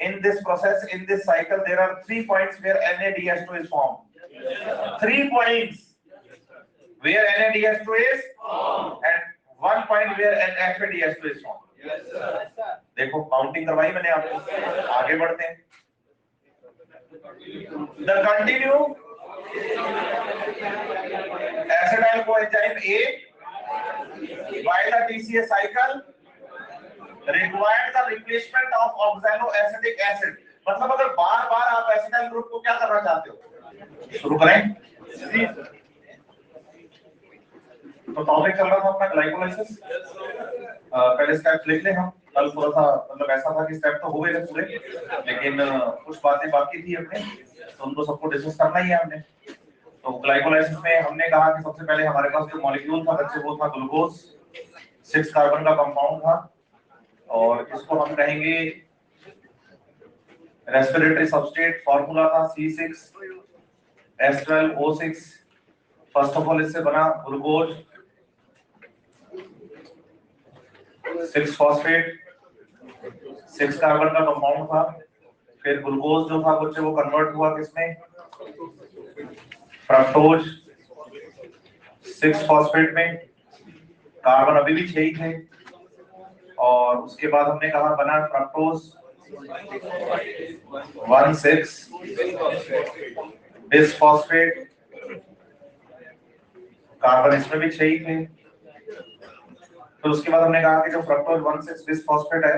in this process, in this cycle, there are 3 points where NaDH2 is formed. 3 points where NaDH2 is formed and 1 point where FADH2 is formed. देखो counting करवाई मैंने आपको, आगे बढ़ते हैं. The continue acetyl coenzyme A by the TCA cycle required the replacement of oxaloacetic acid. मतलब अगर बार-बार आप एसिटाइल ग्रुप को क्या करना चाहते हो, शुरू करें. तो टॉपिक चल रहा था अपना ग्लाइकोलाइसिस. पहले स्टेप लिख ले हम. कल थोड़ा सा मतलब ऐसा था कि स्टेप तो हो गए थे पूरे, लेकिन कुछ बातें बाकी थी अपने, तो उनको सबको डिस्कस करना ही है हमने. तो ग्लाइकोलाइसिस में हमने कहा कि सबसे पहले हमारे पास जो मॉलिक्यूल था बच्चे वो था ग्लूकोज. 6 कार्बन का कंपाउंड था और इसको हम कहेंगे रेस्पिरेटरी सबस्ट्रेट. फार्मूला था C6H12O6. फर्स्ट ऑफ ऑल इससे बना ग्लूकोज 6 फॉस्फेट. 6 कार्बन का कंपाउंड था. फिर ग्लूकोज जो था बच्चे वो कन्वर्ट हुआ किसमें, फ्रक्टोज 6 फॉस्फेट में. कार्बन अभी भी 6 ही थे और उसके बाद हमने कहा बना फ्रक्टोज 1,6 बिसफॉस्फेट. कार्बन इसमें भी 6 ही थे. तो उसके बाद हमने कहा कि जो फ्रक्टोज 1,6 बिसफॉस्फेट है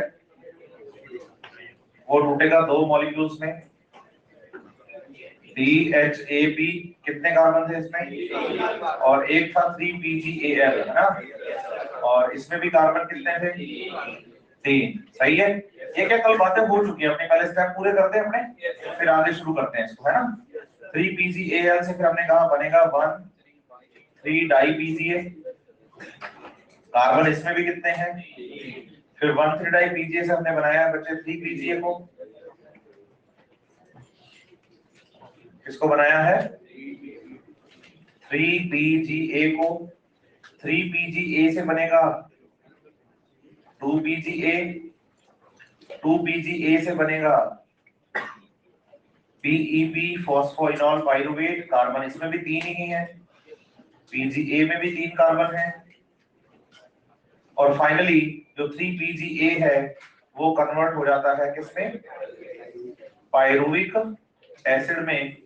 वो टूटेगा 2 मॉलिक्यूल्स में. DHAP कितने कार्बन थे इसमें, और एक था 3PGAL है ना, और इसमें भी कार्बन कितने थे, 3. सही है. ये क्या कल बातें हो चुकी है अपने, पहले स्टेप पूरे करते हैं अपने, फिर आगे शुरू करते हैं इसको, है ना. 3PGAL से फिर हमने कहा बनेगा 1,3-डाई-PGA. कार्बन इसमें भी कितने हैं, फिर 1,3-डाई-PGA से हमने बनाया बच्चे 3PGA को. किसको बनाया है, 3PGA को. 3PGA से बनेगा 2PGA. 2PGA से बनेगा PEP फॉस्फोइनॉल पाइरुवेट. कार्बन इसमें भी 3 ही है. PGA में भी 3 कार्बन है. और फाइनली जो 3PGA है वो कन्वर्ट हो जाता है किसमें, पाइरुविक एसिड में,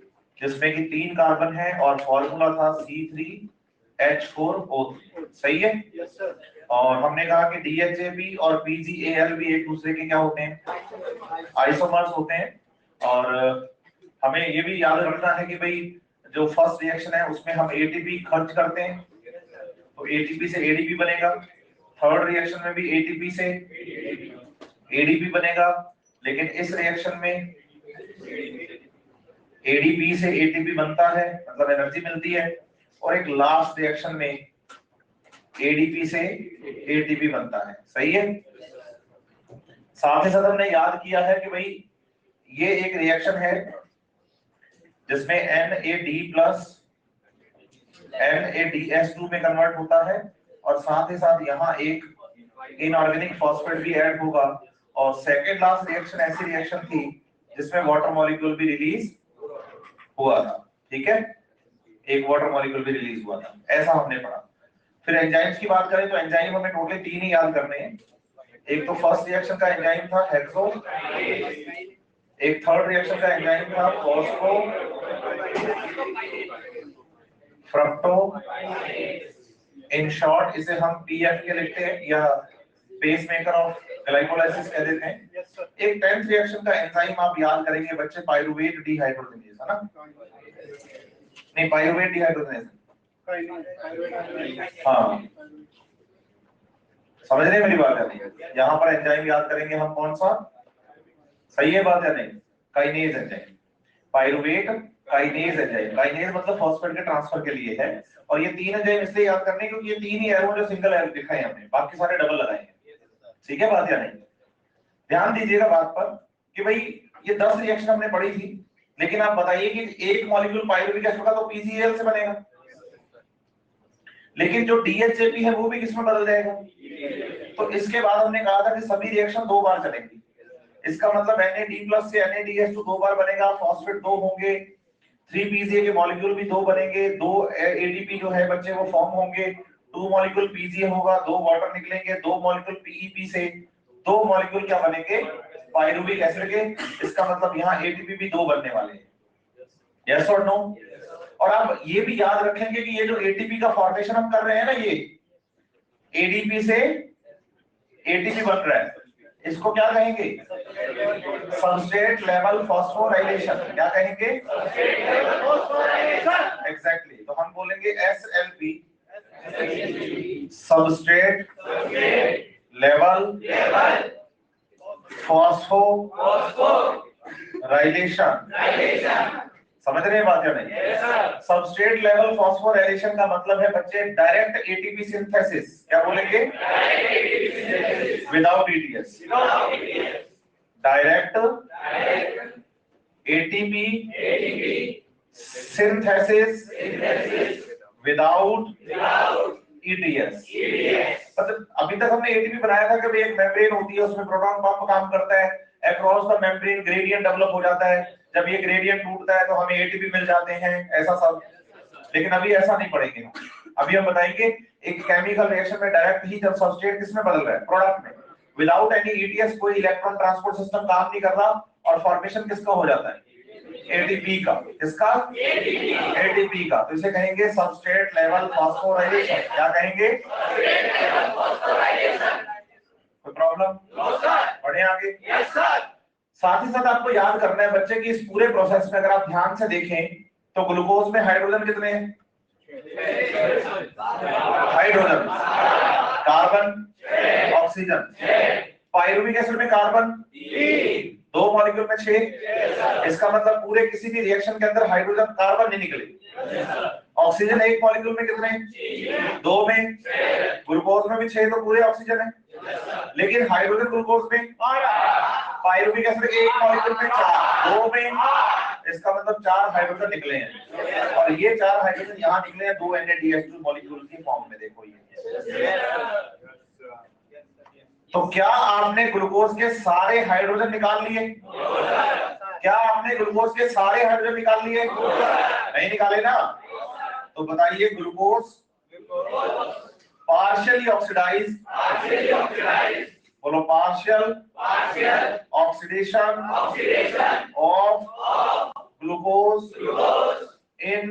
जिसमें कि 3 कार्बन है और फॉर्मूला था C3H4O3. सही है. और हमने कहा कि DHAP और PGAL भी एक दूसरे के क्या होते हैं, आइसोमर्स होते हैं. और हमें ये भी याद रखना है कि भाई जो फर्स्ट रिएक्शन है उसमें हम ATP खर्च करते हैं, तो ATP से ADP बनेगा. थर्ड रिएक्शन में भी ATP से ADP बनेगा, लेकिन इस रिएक्शन में ADP से ATP बनता है, मतलब एनर्जी मिलती है. और एक लास्ट रिएक्शन में ADP से ATP बनता है. सही है. साथ ही साथ हमने याद किया है कि भाई ये एक रिएक्शन है जिसमें NAD प्लस NADH2 में कन्वर्ट होता है, और साथ ही साथ यहाँ एक इनऑर्गेनिक फॉस्फेट भी ऐड होगा. और सेकेंड लास्ट रिएक्शन ऐसी रिएक्शन थी जिसमें वाटर मॉलिक्यूल भी रिलीज हुआ था. ठीक है, एक वाटर मॉलिक्यूल भी रिलीज हुआ था, ऐसा हमने पढ़ा. फिर एंजाइम्स की बात करें तो एंजाइम हमें टोटली 3 ही याद करने हैं. एक तो फर्स्ट रिएक्शन का एंजाइम था हेक्सो, एक थर्ड रिएक्शन का एंजाइम था फॉस्फो फ्रक्टो. इन शॉर्ट इसे हम PF के लिखते हैं या पेसमेकर ऑफ ग्लाइकोलाइसिस कह देते हैं. एक 10th रिएक्शन का एंजाइम आप याद करेंगे बच्चे, पाइरुवेट डिहाइड्रोजनेज, है ना. नहीं, पाइरुवेट डिहाइड्रोजनेज. हाँ, समझ रहे हैं मेरी बात या नहीं. यहाँ पर एंजाइम याद करेंगे हम कौन सा, सही है बात या नहीं, kinase enzyme. Pyruvate kinase enzyme. Kinase मतलब फॉस्फेट के ट्रांसफर के लिए है. और ये 3 एंजाइम इसलिए याद करने क्योंकि ये 3 ही एरो जो सिंगल एरो दिखाए हमने, बाकी सारे डबल लगाए हैं. ठीक है बात या नहीं. ध्यान दीजिएगा बात पर कि भाई ये 10 रिएक्शन हमने पढ़ी थी, लेकिन आप बताइए कि एक मॉलिक्यूल पाइरुविक एसिड का तो PGAL से बनेगा, लेकिन जो DHAP है वो भी किसमें बदल जाएगा. तो इसके बाद हमने कहा था कि सभी रिएक्शन 2 बार चलेंगी. इसका मतलब NAD+ से NADH2 दो बार बनेगा, फॉस्फेट दो होंगे, 3PGA के मॉलिक्यूल भी दो बनेंगे, दो ADP जो है बच्चे वो फॉर्म होंगे, 2 मॉलिक्यूल PGA होगा, 2 वाटर निकलेंगे, 2 मॉलिक्यूल PEP से, 2 मॉलिक्यूल क्या बनेंगे, पायरुविक एसिड के। इसका मतलब यहाँ ATP भी दो बनने वाले हैं, यस और नो। और आप ये भी याद रखेंगे कि ये जो ATP का फॉर्मेशन हम कर रहे हैं ना, ये ADP से ATP बन रहा है, इसको क्या कहेंगे, सबस्ट्रेट लेवल फॉस्फोराइलेशन। क्या कहेंगे, एग्जैक्टली। तो हम बोलेंगे SLP, सबस्ट्रेट लेवल फॉस्फोराइलेशन। समझ रहे हैं बात या नहीं? सबस्ट्रेट लेवल फॉस्फोराइलेशन का मतलब है बच्चे डायरेक्ट ATP सिंथेसिस। क्या बोलेंगे, without ETS, direct ATP synthesis without ETS। मतलब अभी तक हमने ATP बनाया था कि एक मेम्ब्रेन होती है, उसमें प्रोटॉन पंप काम करता है, across the membrane gradient develop हो जाता है, जब ये ग्रेडियंट टूटता है तो हमें ATP मिल जाते हैं, ऐसा सब। लेकिन अभी ऐसा नहीं पढ़ेंगे, अभी हम बताएंगे एक केमिकल रिएक्शन में डायरेक्ट ही जब सबस्ट्रेट किसमें बदल रहा है, प्रोडक्ट में, विदाउट एनी ETS कोई इलेक्ट्रॉन ट्रांसपोर्ट सिस्टम काम नहीं कर रहा, और फॉर्मेशन किसका हो जाता है, ATP का। किसका, ATP का। तो इसे कहेंगे सबस्ट्रेट लेवल फॉस्फोराइलेशन। क्या कहेंगे, कोई प्रॉब्लम, बढ़े आगे। साथ ही साथ आपको याद करना है बच्चे कि इस पूरे प्रोसेस में अगर आप ध्यान से देखें तो ग्लूकोज में हाइड्रोजन कितने हैं, hydrogen, carbon, oxygen. Pyruvic acid में कार्बन 2 मॉलिक्यूल में 6। इसका मतलब पूरे किसी भी रिएक्शन के अंदर हाइड्रोजन कार्बन नहीं निकले। ऑक्सीजन 1 मॉलिक्यूल में कितने, 2 में। ग्लूकोज में भी 6, तो पूरे ऑक्सीजन है। लेकिन हाइड्रोजन ग्लूकोज में, पायरुविक एसिड 1 मॉलिक्यूल में 4, 2 में। इसका मतलब 4 हाइड्रोजन निकले हैं, और ये 4 हाइड्रोजन यहाँ निकले हैं 2 NADH2 मॉलिक्यूल की फॉर्म में। देखो ये, तो क्या आपने ग्लूकोज के सारे हाइड्रोजन निकाल लिए, क्या आपने ग्लूकोज के सारे हाइड्रोजन निकाल लिए, नहीं निकाले ना। तो बताइए ग्लूकोज पार्शियली ऑक्सीडाइज, बोलो partial oxidation of glucose in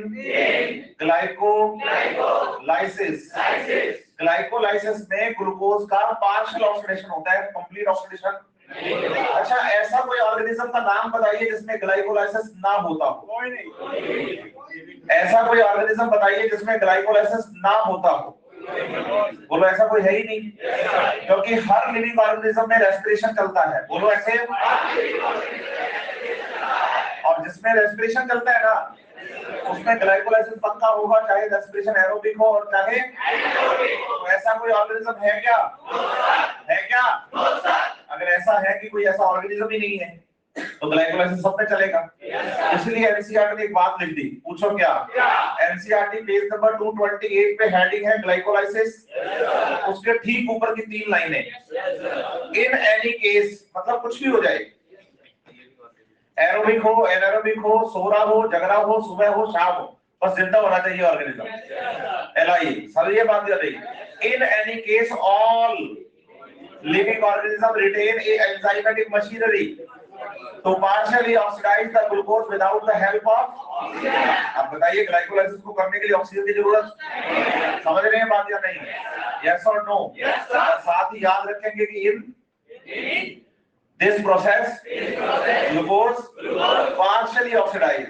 glycolysis. Glycolysis में ग्लूकोज का पार्शियल ऑक्सीडेशन होता है, कंप्लीट ऑक्सीडेशन। अच्छा, ऐसा कोई ऑर्गेनिज्म का नाम बताइए जिसमें ग्लाइकोलाइसिस ना होता हो। ऐसा कोई ऑर्गेनिज्म बताइए जिसमें ग्लाइकोलाइसिस ना होता हो। बोलो ऐसा कोई है ही नहीं, क्योंकि हर लिविंग ऑर्गेनिज्म में रेस्पिरेशन चलता है। बोलो ऐसे, और जिसमें रेस्पिरेशन चलता है ना उसमें ग्लाइकोलाइसिस पक्का होगा, चाहे रेस्पिरेशन एरोबिक हो और चाहे। तो ऐसा कोई ऑर्गेनिज्म है क्या, है क्या? अगर ऐसा है कि कोई ऐसा ऑर्गेनिज्म ही नहीं है तो ग्लाइकोलाइसिस सब में चलेगा। इसलिए एनसीईआरटी ने एक बात लिख दी, पूछो क्या? एनसीईआरटी पेज नंबर 228 पे हेडिंग है ग्लाइकोलाइसिस, उसके ठीक ऊपर की 3 लाइनें, इन एनी केस, मतलब कुछ भी हो जाए, एरोबिक हो, एनारोबिक हो, सो रहा हो, जग रहा हो, सुबह हो, शाम हो, बस जिंदा होना चाहिए ऑर्गेनिज्म। एलआई सर ये बात याद रही। In any case all living organism retain a enzymatic machinery to partially oxidise the glucose without the help of. अब बताइए ग्लाइकोलाइसिस को करने के लिए ऑक्सीजन की जरूरत, समझ रहे हैं बात या नहीं? यस और नो? साथ ही याद रखेंगे कि इन this process glucose partially oxidized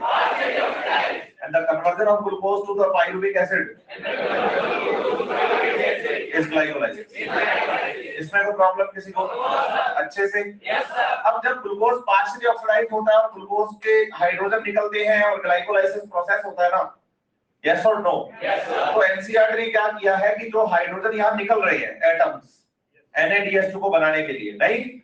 and the conversion of glucose to the pyruvic acid is glycolysis। इसमें कोई प्रॉब्लम किसी को? अच्छे से। अब जब ग्लूकोज पार्शियली ऑक्सीडाइज होता है और ग्लूकोज के हाइड्रोजन निकलते हैं और ग्लाइकोलाइसिस प्रोसेस होता है ना, यस और नो? तो एनसीईआरटी ने क्या किया है कि जो हाइड्रोजन यहाँ निकल रहे हैं एटम्स NADH2 को बनाने के लिए, नहीं,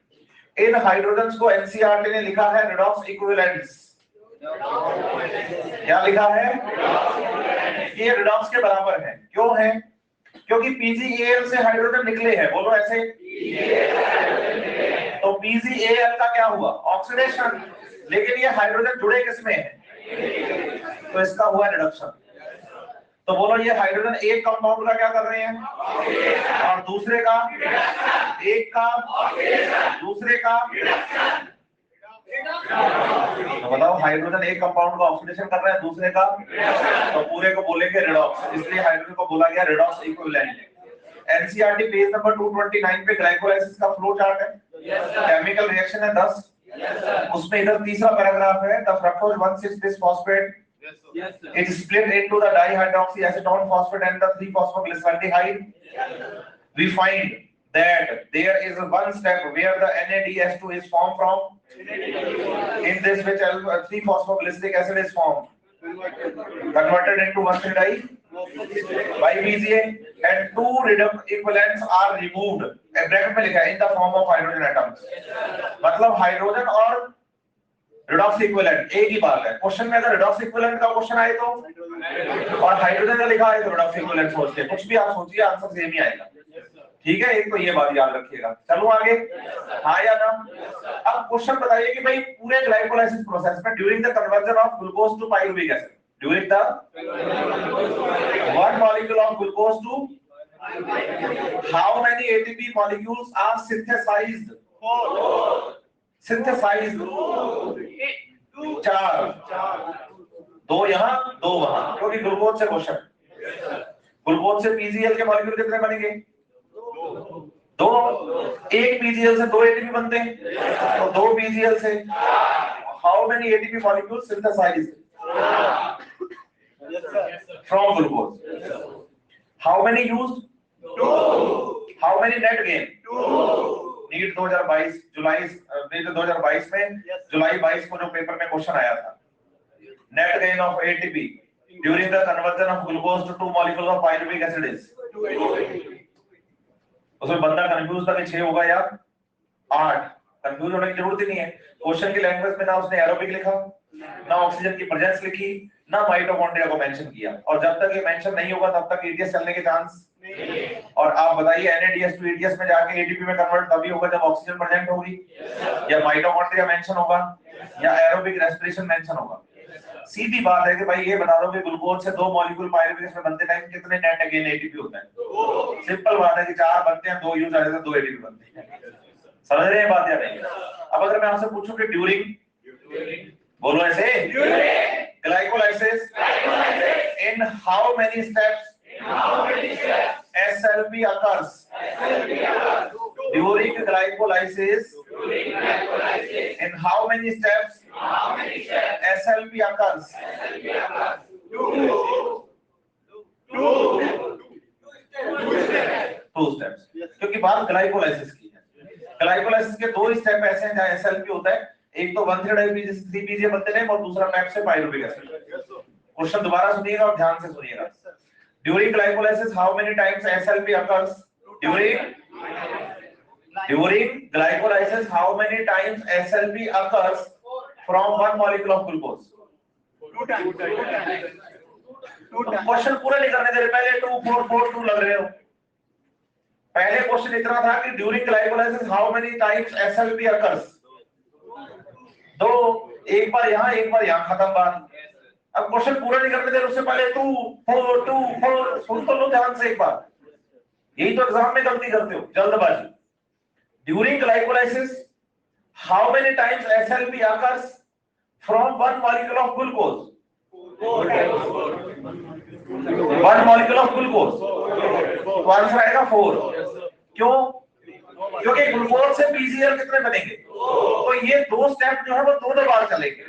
इन हाइड्रोजन्स को एनसीईआरटी ने लिखा है रिडॉक्स इक्विवेलेंट्स। क्या लिखा है? ये रिडॉक्स के बराबर है। क्यों है? क्योंकि PgAl से हाइड्रोजन निकले हैं। बोलो ऐसे, तो PgAl का क्या हुआ? ऑक्सीडेशन। लेकिन ये हाइड्रोजन जुड़े किसमें है? तो इसका हुआ रिडक्शन। तो बोलो ये हाइड्रोजन एक कंपाउंड का क्या कर रहे हैं और दूसरे का, एक का दूसरे का। तो बताओ हाइड्रोजन एक कंपाउंड का ऑक्सीडेशन कर रहा है, दूसरे का, तो पूरे को बोलेंगे रिडॉक्स, इसलिए हाइड्रोजन को बोला गया redox equivalent. NCERT page number 229 पे ग्लाइकोलाइसिस का फ्लो चार्ट है, केमिकल रिएक्शन है 10, उसमें इधर तीसरा पैराग्राफ है, द फ्रक्टोज 1,6-बिस-फॉस्फेट it is split into the dihydroxyacetone phosphate and the 3-phosphoglyceraldehyde. We find that there is one step where the NADH2 is formed from, in this which 3-phosphoglyceric acid is formed, converted into 1,3-di by PGA, and 2 reductant equivalents are removed, bracket में लिखा है, in the form of hydrogen atoms. मतलब hydrogen और redox equivalent एक ही बात है। Question में अगर रिडॉक्स इक्विवेलेंट का क्वेश्चन आए तो, और हाइड्रोजन का लिखा है तो रिडॉक्स इक्विवेलेंट सोच के कुछ भी आप सोचिए आंसर सेम ही आएगा। ठीक है, एक तो ये बात याद रखिएगा। चलो आगे, हाँ या ना। अब क्वेश्चन बताइए कि भाई पूरे ग्लाइकोलाइसिस प्रोसेस में during the conversion of glucose to pyruvic acid, during the 1 molecule of glucose to how many ATP molecules are synthesized? synthesized 4, 2 यहाँ 2 वहां, क्योंकि ग्लूकोज से क्वेश्चन। ग्लूकोज से PGL के मॉलिक्यूल कितने बनेंगे? 2। एक PGL से 2 ATP बनते हैं, तो 2 PGL से how many ATP molecule synthesized from glucose? How many used? 2. How many net gain? 2. NEET 2022 2022 में जुलाई 22 को जो पेपर में क्वेश्चन आया था, net gain of ATP during the conversion of glucose to 2 molecules of pyruvic acid is, उसमें बंदा confuse था कि 6 होगा या 8। कंफ्यूज होने की जरूरत ही नहीं है। क्वेश्चन की लैंग्वेज में ना उसने एरोबिक लिखा, ना ऑक्सीजन की प्रेजेंस लिखी, ना माइटोकॉन्ड्रिया को मेंशन किया, और जब तक ये मेंशन नहीं होगा तब तक एटीएस चलने के चांस नहीं। और आप बताइए NADH टू एटीएस में जाके एटीपी में कन्वर्ट तभी होगा जब ऑक्सीजन प्रेजेंट होगी, या माइटोकॉन्ड्रिया मेंशन होगा, या एरोबिक रेस्पिरेशन मेंशन होगा। सीधी बात है कि भाई ये बता दो कि ग्लूकोज से 2 मॉलिक्यूल पाइरुविक में बनते टाइम कितने नेट अगेन एटीपी होता है? सिंपल बात है कि 4 बनते हैं, 2 यूज आ जाते हैं, 2 एटीपी बनते हैं। समझ रहे हैं बात या नहीं? अब अगर मैं आपसे पूछूं कि ड्यूरिंग, बोलो ऐसे, glycolysis in how many steps SLP occurs? During glycolysis in how many steps SLP occurs? 2 steps, क्योंकि बात ग्लाइकोलाइसिस की है। ग्लाइकोलाइसिस के 2 स्टेप ऐसे हैं जहां SLP होता है, एक तो 1,3-3-PGA बनते हैं और दूसरा पैप से पाइरुविक एसिड। क्वेश्चन दोबारा सुनिएगा और ध्यान से सुनिएगा। During glycolysis how many times SLP occurs? During glycolysis how many times SLP occurs from 1 molecule of glucose? 2 times. Question पूरा नहीं करने दे रहे, पहले 2 4 4 2 लग रहे हो। पहले क्वेश्चन इतना था कि during glycolysis how many times SLP occurs? 2, एक बार यहाँ खत्म बात। अब क्वेश्चन पूरा नहीं करने दे, उससे पहले 2 4 2 4 सुन तो लो ध्यान से एक बार। यही तो एग्जाम में गलती करते हो, जल्दबाजी। During glycolysis how many times SLP occurs from 1 molecule of glucose? 1 molecule of glucose, तो आंसर आएगा 4। क्यों? क्योंकि ग्लूकोज से PGL कितने बनेंगे? तो ये 2 स्टेप जो है वो 2 बार चलेंगे।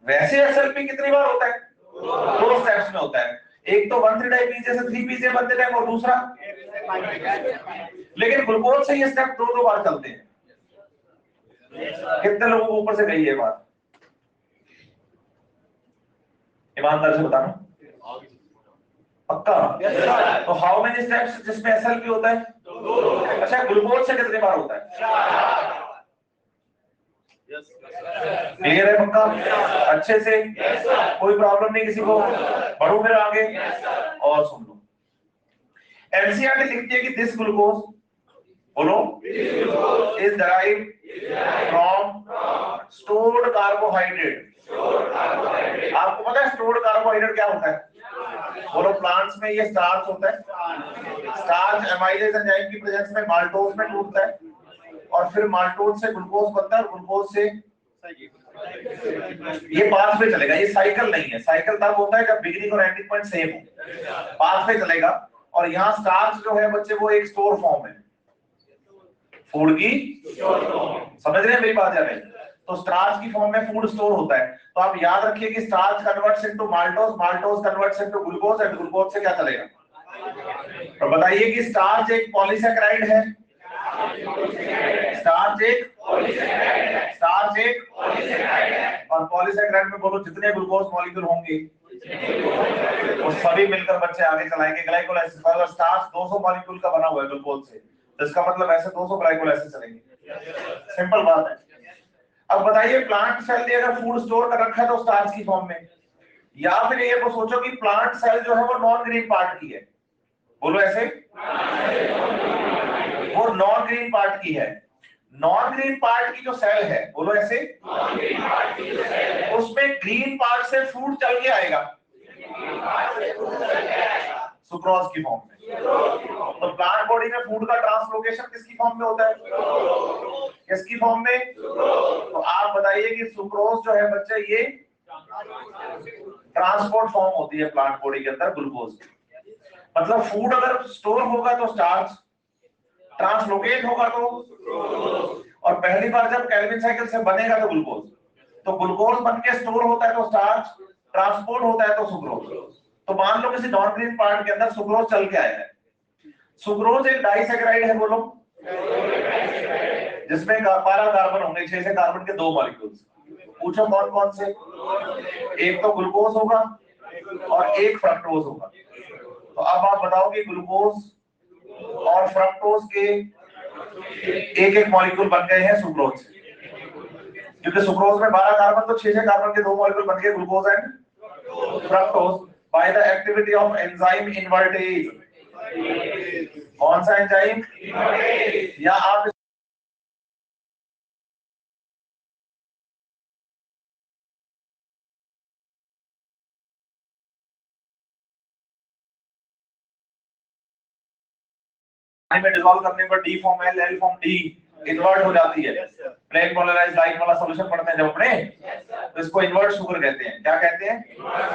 वैसे SLP कितनी बार होता है? 2 स्टेप्स में होता है, एक तो 1,3-di-PGA से 3-PGA बनते टाइम और दूसरा, लेकिन ग्लूकोज से ये स्टेप 2 बार चलते हैं। कितने लोगों को ऊपर से गई है बात? ईमानदार से बताना, पक्का? तो हाउ मेनी स्टेप्स जिसमें SLP होता है? 2। अच्छा, ग्लूकोज से कितनी बार होता है? क्लियर है पक्का? अच्छे से, कोई प्रॉब्लम नहीं किसी को? बढ़ो फिर आगे और सुन लो। एनसीईआरटी लिखती है कि दिस ग्लूकोज बोलो, is derived from stored carbohydrate. आपको पता है स्टोर्ड कार्बोहाइड्रेट क्या होता है? बोलो, प्लांट्स में ये स्टार्च होता है। स्टार्च एमाइलेज एंजाइम की प्रेजेंस में माल्टोज में टूटता है और फिर माल्टोज से ग्लूकोज बनता है और ग्लूकोज से ये पाथ पे चलेगा। ये साइकिल नहीं है, साइकिल तब होता है जब बिगिनिंग और एंडिंग पॉइंट सेम हो, पाथ पे चलेगा। और यहाँ स्टार्च जो है बच्चे वो एक स्टोर फॉर्म है, फूड की समझ रहे हैं मेरी बात यार? तो स्टार्च की फॉर्म में फूड स्टोर होता है। तो आप याद रखिए कि starch converts into maltose, maltose converts into glucose and glucose से क्या चलेगा? तो बताइए कि स्टार्च एक पॉलीसैकेराइड है, स्टार्च एक और पॉलीसैकेराइड में बोलो जितने ग्लूकोज मॉलिक्यूल होंगे वो सभी मिलकर बच्चे आगे चलाएंगे ग्लाइकोलाइसिस। अगर स्टार्च 200 मॉलिक्यूल का बना हुआ है ग्लूकोज से, तो इसका मतलब ऐसे 200 ग्लाइकोलाइसिस चलेंगे। सिंपल बात है। अब बताइए प्लांट सेल ने अगर फूड स्टोर कर रखा है तो स्टार्च की फॉर्म में, या फिर ये को सोचो कि प्लांट सेल जो है वो नॉन ग्रीन पार्ट की है। बोलो ऐसे, वो नॉन ग्रीन पार्ट की है। नॉन ग्रीन पार्ट की जो सेल है, बोलो ऐसे, उसमें ग्रीन पार्ट से फूड चल के आएगा सुक्रोज की फॉर्म में। तो प्लांट बॉडी में फूड का ट्रांसलोकेशन किसकी फॉर्म में होता है? किसकी फॉर्म में? तो आप बताइए कि सुक्रोज जो है बच्चे ये ट्रांसपोर्ट फॉर्म होती है प्लांट बॉडी के अंदर ग्लूकोज की। मतलब फूड अगर स्टोर होगा तो स्टार्च, ट्रांसलोकेट होगा तो, और पहली बार जब केल्विन साइकिल से बनेगा तो ग्लूकोज, तो ग्लूकोज बन के स्टोर होता है तो स्टार्च, ट्रांसपोर्ट होता है तो सुक्रोज। तो मान लो किसी नॉन ग्रीन पार्ट के अंदर सुक्रोज चल के आया है। सुक्रोज एक डाइसैकेराइड है, बोलो, जिसमें 12 कार्बन होंगे, 6 से कार्बन के 2 मॉलिक्यूल्स। पूछो कौन कौन से? एक तो ग्लूकोज होगा और एक फ्रक्टोज होगा। तो अब आप बताओ कि ग्लूकोज और फ्रक्टोज के एक एक मॉलिक्यूल बन गए हैं सुक्रोज से, क्योंकि सुक्रोज में 12 कार्बन, तो 6 से कार्बन के 2 मॉलिक्यूल बन गए glucose and fructose bye the activity of enzyme invertase. कौन सा एंजाइम? या आप में डिसॉल्व करने पर D form L, L form D invert हो जाती है। प्लेन पोलराइज्ड लाइन वाला सॉल्यूशन पढ़ते हैं जब अपने, तो इसको इन्वर्ट शुगर कहते हैं। क्या कहते हैं?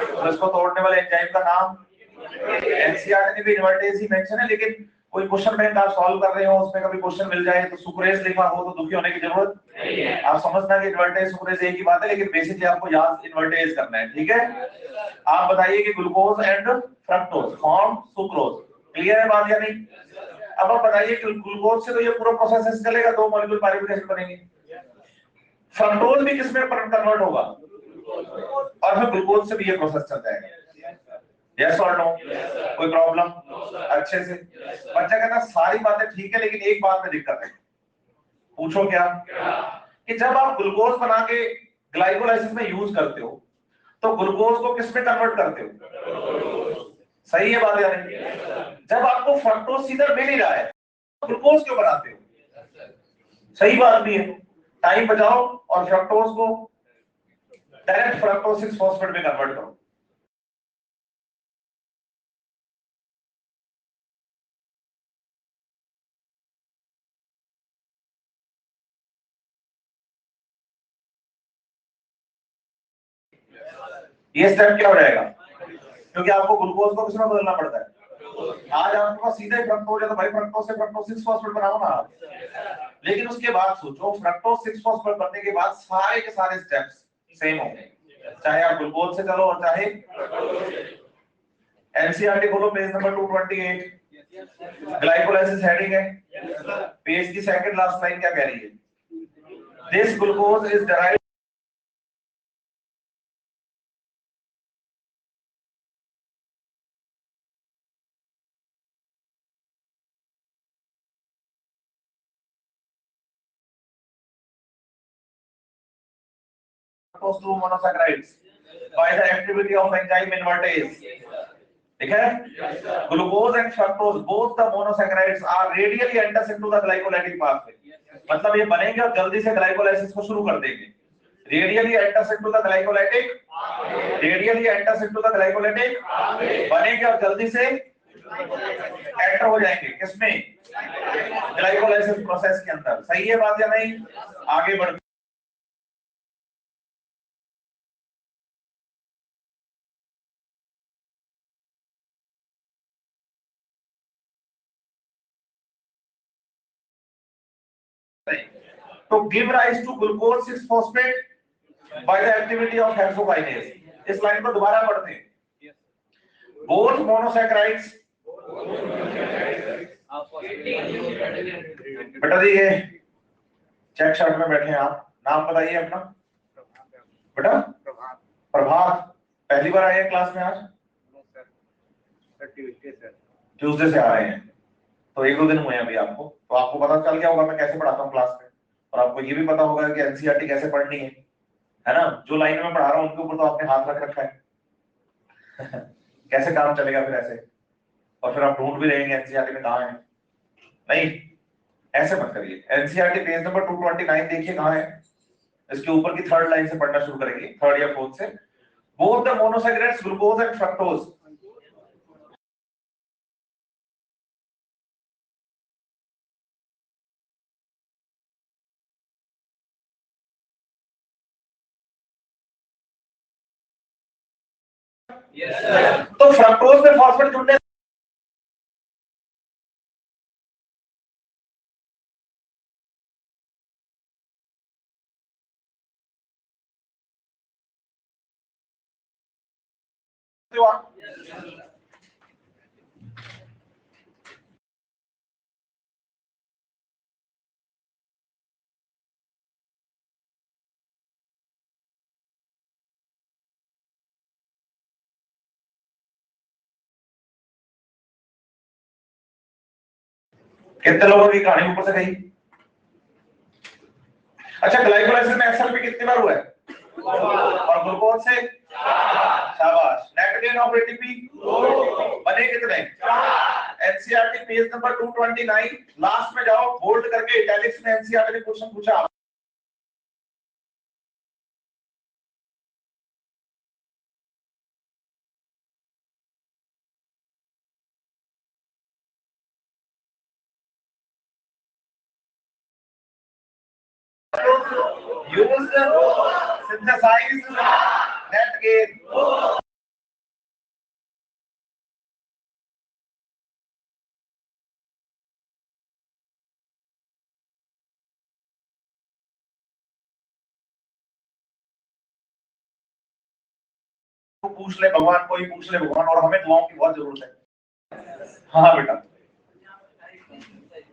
तो इसको तोड़ने वाले एंजाइम का नाम एनसीईआरटी में भी इन्वर्टेज ही मेंशन है, लेकिन कोई क्वेश्चन बैंक आप सॉल्व कर रहे हो उसमें कभी क्वेश्चन मिल जाए तो सुक्रेज लिखा हो तो दुखी होने की जरूरत नहीं है। आप समझना कि इन्वर्टेज सुक्रेज एक ही बात है, लेकिन बेसिकली आपको याद इन्वर्टेज करना है, ठीक है? आप बताइए कि glucose and fructose form sucrose. Clear है बात या नहीं? अब आप बताइए कि ग्लूकोज से तो ये पूरा प्रोसेस चलेगा, 2 मॉलिक्यूल पाइरुवेट बनेंगे। फ्रक्टोज भी किसमें कन्वर्ट होगा और फिर ग्लूकोज से भी ये प्रोसेस चल जाएगा। यस और नो? कोई प्रॉब्लम? अच्छे से बच्चा कहता सारी बातें ठीक है, लेकिन एक बात में दिक्कत है। पूछो क्या? कि जब आप ग्लूकोज बना के ग्लाइकोलाइसिस में यूज करते हो तो ग्लूकोज को किस में कन्वर्ट करते हो? सही है बात या नहीं? जब आपको फ्रक्टोज सीधा मिल ही रहा है तो ग्लूकोज क्यों बनाते हो? सही बात भी है। टाइम बचाओ और फ्रक्टोज को डायरेक्ट फ्रक्टोज 6 फॉस्फेट में कन्वर्ट करो। ये स्टेप क्या हो जाएगा? क्योंकि आपको ग्लूकोज को किसमें बदलना पड़ता है। आज आपके पास सीधा ही फ्रक्टोज है तो भाई फ्रक्टोज से फ्रक्टोज 6 फॉस्फेट बनाओ ना। लेकिन उसके बाद सोचो, फ्रक्टोज 6 फॉस्फेट बनने के बाद सारे के सारे स्टेप्स सेम होंगे, चाहे आप ग्लूकोज से चलो और चाहे एनसीईआरटी खोलो पेज नंबर 228, ग्लाइकोलाइसिस हेडिंग है, पेज की सेकंड लास्ट लाइन क्या कह रही है? This glucose is derived to monosaccharides by the activity of enzyme invertase. ठीक है? Glucose and fructose both the monosaccharides are readily enters into the glycolytic pathway. मतलब ये बनेंगे और जल्दी से ग्लाइकोलाइसिस को शुरू कर देंगे। Radially enters into the glycolytic, radially enters into the glycolytic, बनेंगे और जल्दी से एंटर हो जाएंगे किसमें? ग्लाइकोलाइसिस प्रोसेस के अंदर। सही है बात या नहीं? आगे बढ़ तो give rise to glucose 6 phosphate by the activity of hexokinase. इस लाइन को दोबारा पढ़ते हैं। बोथ मोनोसैकेराइड्स, बेटा जी ये चेक शर्ट में बैठे हैं आप, नाम बताइए अपना। बेटा प्रभात, पहली बार आए हैं क्लास में आज? ट्यूसडे से आ रहे हैं, तो एक दो दिन हुए हैं अभी आपको, तो आपको पता चल गया होगा मैं कैसे पढ़ाता हूँ क्लास में, और आपको ये भी पता होगा कि एनसीईआरटी कैसे पढ़नी है ना? जो लाइन में पढ़ा रहा हूँ उनके ऊपर तो आपने हाथ रख रखा है कैसे काम चलेगा फिर ऐसे? और फिर आप ढूंढ भी रहेंगे एनसीईआरटी में कहाँ है। नहीं, ऐसे मत करिए। एनसीईआरटी पेज नंबर 229 देखिए कहाँ है। इसके ऊपर की थर्ड लाइन से पढ़ना शुरू करेंगे, थर्ड या फोर्थ से। Both the monosaccharides glucose and fructose तो फ्रक्टोज में फॉस्फेट जुड़ने कितने लोगों की कहानी ऊपर से गई? अच्छा, ग्लाइकोलाइसिस में एसएलपी कितनी बार हुआ है? और ग्लूकोज से? शाबाश। नेट गेन ऑफ एटीपी बने कितने? एनसीईआरटी पेज नंबर 229 लास्ट में जाओ, बोल्ड करके इटैलिक्स में एनसीईआरटी ने क्वेश्चन पूछा। Used, synthesized, net gain. पूछ ले भगवान, कोई पूछ ले भगवान, और हमें दुआओं की बहुत जरूरत है। हाँ बेटा,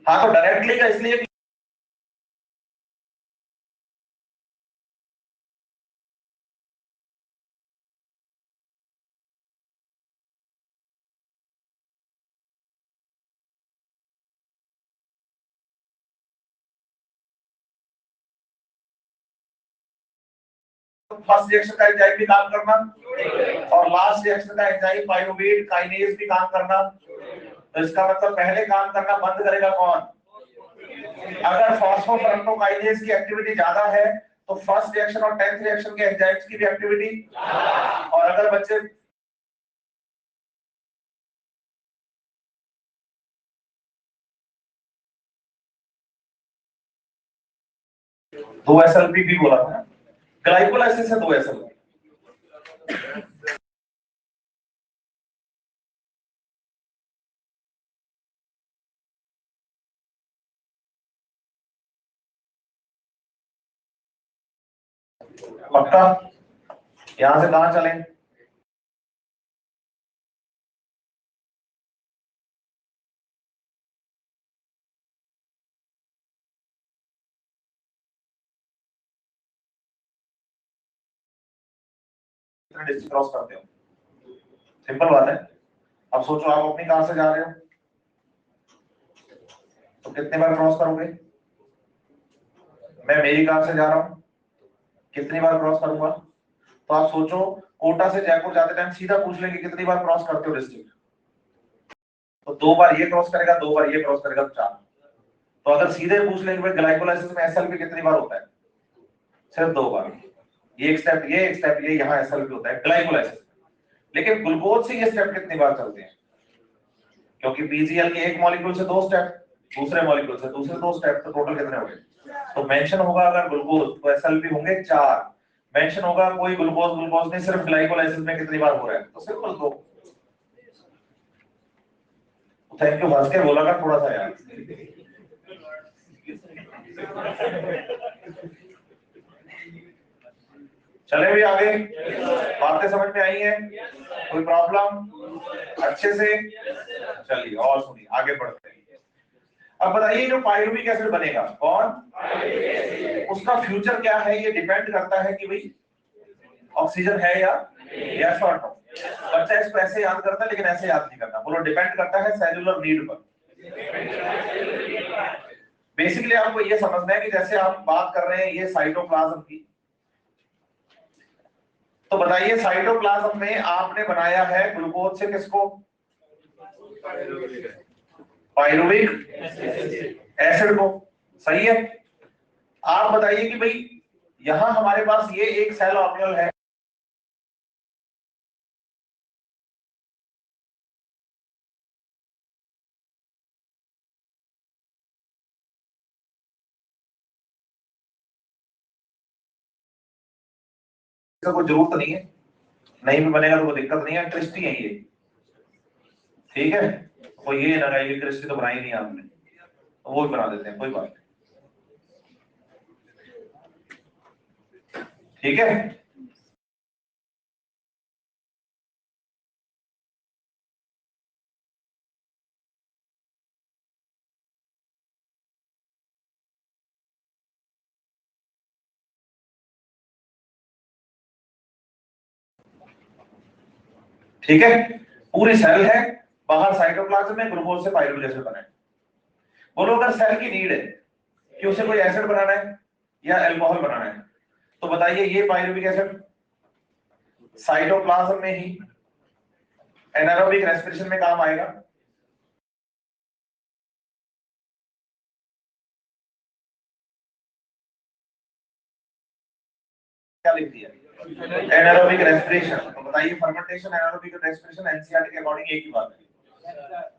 हाँ तो डायरेक्टली का इसलिए फर्स्ट रिएक्शन का एंजाइम भी काम करना और लास्ट रिएक्शन का एंजाइम पाइरुवेट काइनेज भी काम करना। तो इसका मतलब पहले काम करना बंद करेगा कौन? अगर फॉस्फोफ्रक्टोकाइनेज की एक्टिविटी ज्यादा है तो फर्स्ट रिएक्शन और 10th रिएक्शन के एंजाइम्स की भी एक्टिविटी, और अगर बच्चे दो एसएलपी भी बोला था, ग्लाइकोलाइसिस से 2 एसएलपी। पक्का? यहां से कहां चलें? डिस्टेंस क्रॉस करते हो, सिंपल बात है। अब सोचो आप अपनी कार से जा रहे हो तो कितने बार क्रॉस करोगे? मैं मेरी कार से जा रहा हूं, कितनी बार क्रॉस करूंगा? तो आप सोचो, कोटा से जयपुर जाते टाइम सीधा पूछ लेंगे कितनी बार क्रॉस करते हो डिस्ट्रिक्ट, तो 2 बार ये क्रॉस करेगा, 2 बार ये क्रॉस करेगा, तो 4। तो अगर सीधे पूछ लेंगे भाई ग्लाइकोलाइसिस में एसएलपी कितनी बार होता है, सिर्फ 2 बार। ये एक स्टेप, ये एक स्टेप, ये यहाँ एसएलपी होता है ग्लाइकोलाइसिस। लेकिन ग्लूकोज से ये स्टेप कितनी बार चलते हैं, क्योंकि पीजीएल के एक मॉलिक्यूल से 2 स्टेप, दूसरे मॉलिक्यूल से दूसरे 2 स्टेप, तो टोटल कितने हो गए। तो मेंशन होगा अगर ग्लूकोज तो एसएलपी होंगे 4। मेंशन होगा कोई ग्लूकोज ग्लूकोज नहीं, सिर्फ ग्लाइकोलाइसिस में कितनी बार हो रहा है, तो सिंपल 2। थैंक यू, हंस के बोला कर थोड़ा सा यार। चले भी आगे, बातें समझ में आई हैं, कोई प्रॉब्लम अच्छे से। चलिए और सुनिए, आगे बढ़ते हैं। अब बताइए जो पाइरुविक एसिड बनेगा कौन, उसका फ्यूचर क्या है, ये डिपेंड करता है कि भाई ऑक्सीजन है या यस और नो। बच्चा इसको ऐसे याद करता है लेकिन ऐसे याद नहीं करता। बोलो, डिपेंड करता है सेलुलर नीड पर। बेसिकली आपको ये समझना है कि जैसे आप बात कर रहे हैं ये साइटोप्लाज्म की, तो बताइए साइटोप्लाज्म में आपने बनाया है ग्लूकोज से किसको, पाइरुविक एसिड को, सही है। आप बताइए कि भाई यहां हमारे पास ये एक सेल ऑर्गेनल है, इसका कोई जरूरत नहीं है, नहीं भी बनेगा तो कोई दिक्कत नहीं है, क्रिस्टी है ये, ठीक है। कोई ये ना ये क्रिस्टी तो बनाई नहीं आपने, तो वो भी बना देते हैं, कोई बात नहीं, ठीक है। ठीक है, पूरी सेल है, बाहर साइटोप्लाज्म में ग्लूकोज से पाइरुविक एसिड बना है। बोलो अगर सेल की नीड है कि उसे कोई एसिड बनाना है या अल्कोहल बनाना है, तो बताइए ये पाइरुविक एसिड साइटोप्लाज्म में ही एनारोबिक रेस्पिरेशन में काम आएगा। क्या लिख दिया, एनारोबिक रेस्पिरेशन। तो बताइए फर्मेंटेशन एनारोबिक रेस्पिरेशन एनसीईआरटी के अकॉर्डिंग एक ही बात है,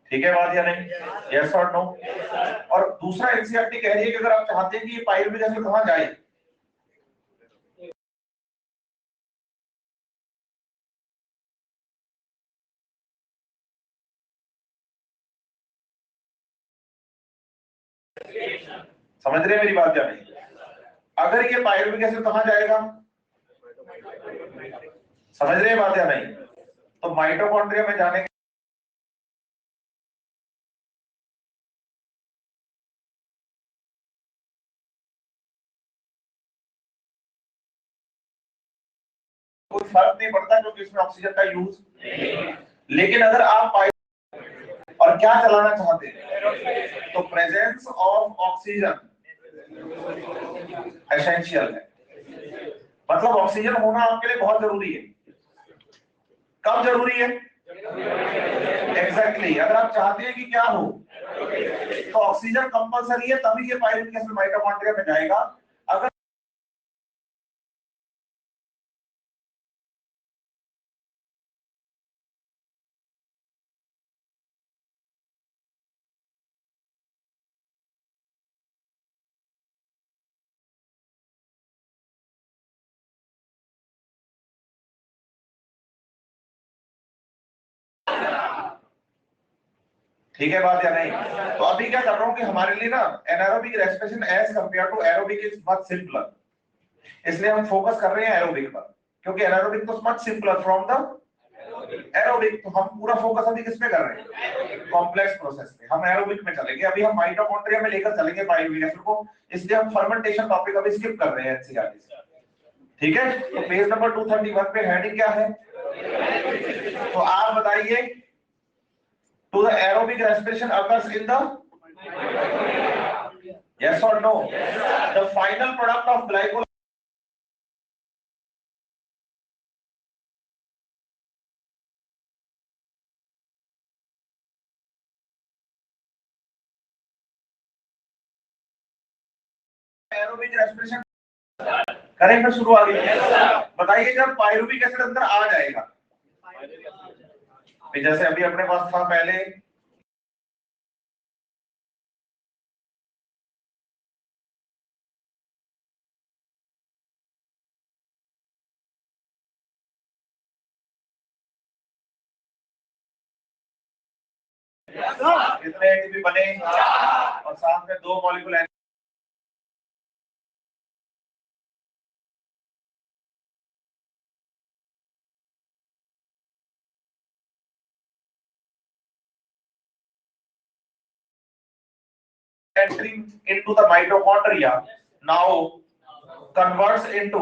ठीक है बात या नहीं, यस और नो। और दूसरा एनसीईआरटी कह रही है कि अगर आप चाहते हैं कि ये पाइरुविक एसिड कहां जाए, समझ रहे हैं मेरी बात या नहीं। अगर ये पाइरुविक एसिड कहां जाएगा, समझ रहे हैं बात या नहीं, तो माइटोकॉन्ड्रिया में जाने कोई फर्क नहीं पड़ता क्योंकि इसमें ऑक्सीजन का यूज, लेकिन अगर आप और क्या चलाना चाहते हैं, तो प्रेजेंस ऑफ ऑक्सीजन एसेंशियल है। मतलब ऑक्सीजन होना आपके लिए बहुत जरूरी है। कब जरूरी है, एग्जैक्टली अगर आप चाहते हैं कि क्या हो, तो ऑक्सीजन कंपलसरी है, तभी ये पाइरुविक एसिड माइटोकॉन्ड्रिया में जाएगा। अगर ठीक है बात या नहीं। तो अभी क्या कर रहा हूं कि हमारे लिए ना anaerobic respiration as compare to aerobic is much simpler, इसलिए हम फोकस कर रहे हैं एरोबिक पर, क्योंकि एनारोबिक तो much simpler from the aerobic. तो हम पूरा फोकस अभी किस पे कर रहे हैं, कॉम्प्लेक्स प्रोसेस पे। हम एरोबिक में चलेंगे, अभी हम माइटोकॉन्ड्रिया में लेकर चलेंगे पाइरुविक एसिड को, इसलिए हम फर्मेंटेशन टॉपिक अभी स्किप कर रहे हैं एनसीईआरटी से, ठीक है। तो पेज नंबर 231 पे हेडिंग क्या है, तो आप बताइए, to the aerobic respiration occurs in the, yes or no, the final product of glycolysis aerobic respiration करें फिर शुरू आगे। बताइए जब पायरुविक एसिड अंदर आ जाएगा, जैसे अभी अपने पास था पहले कितने एटीपी बने और साथ में 2 molecule entering into the mitochondria now converts into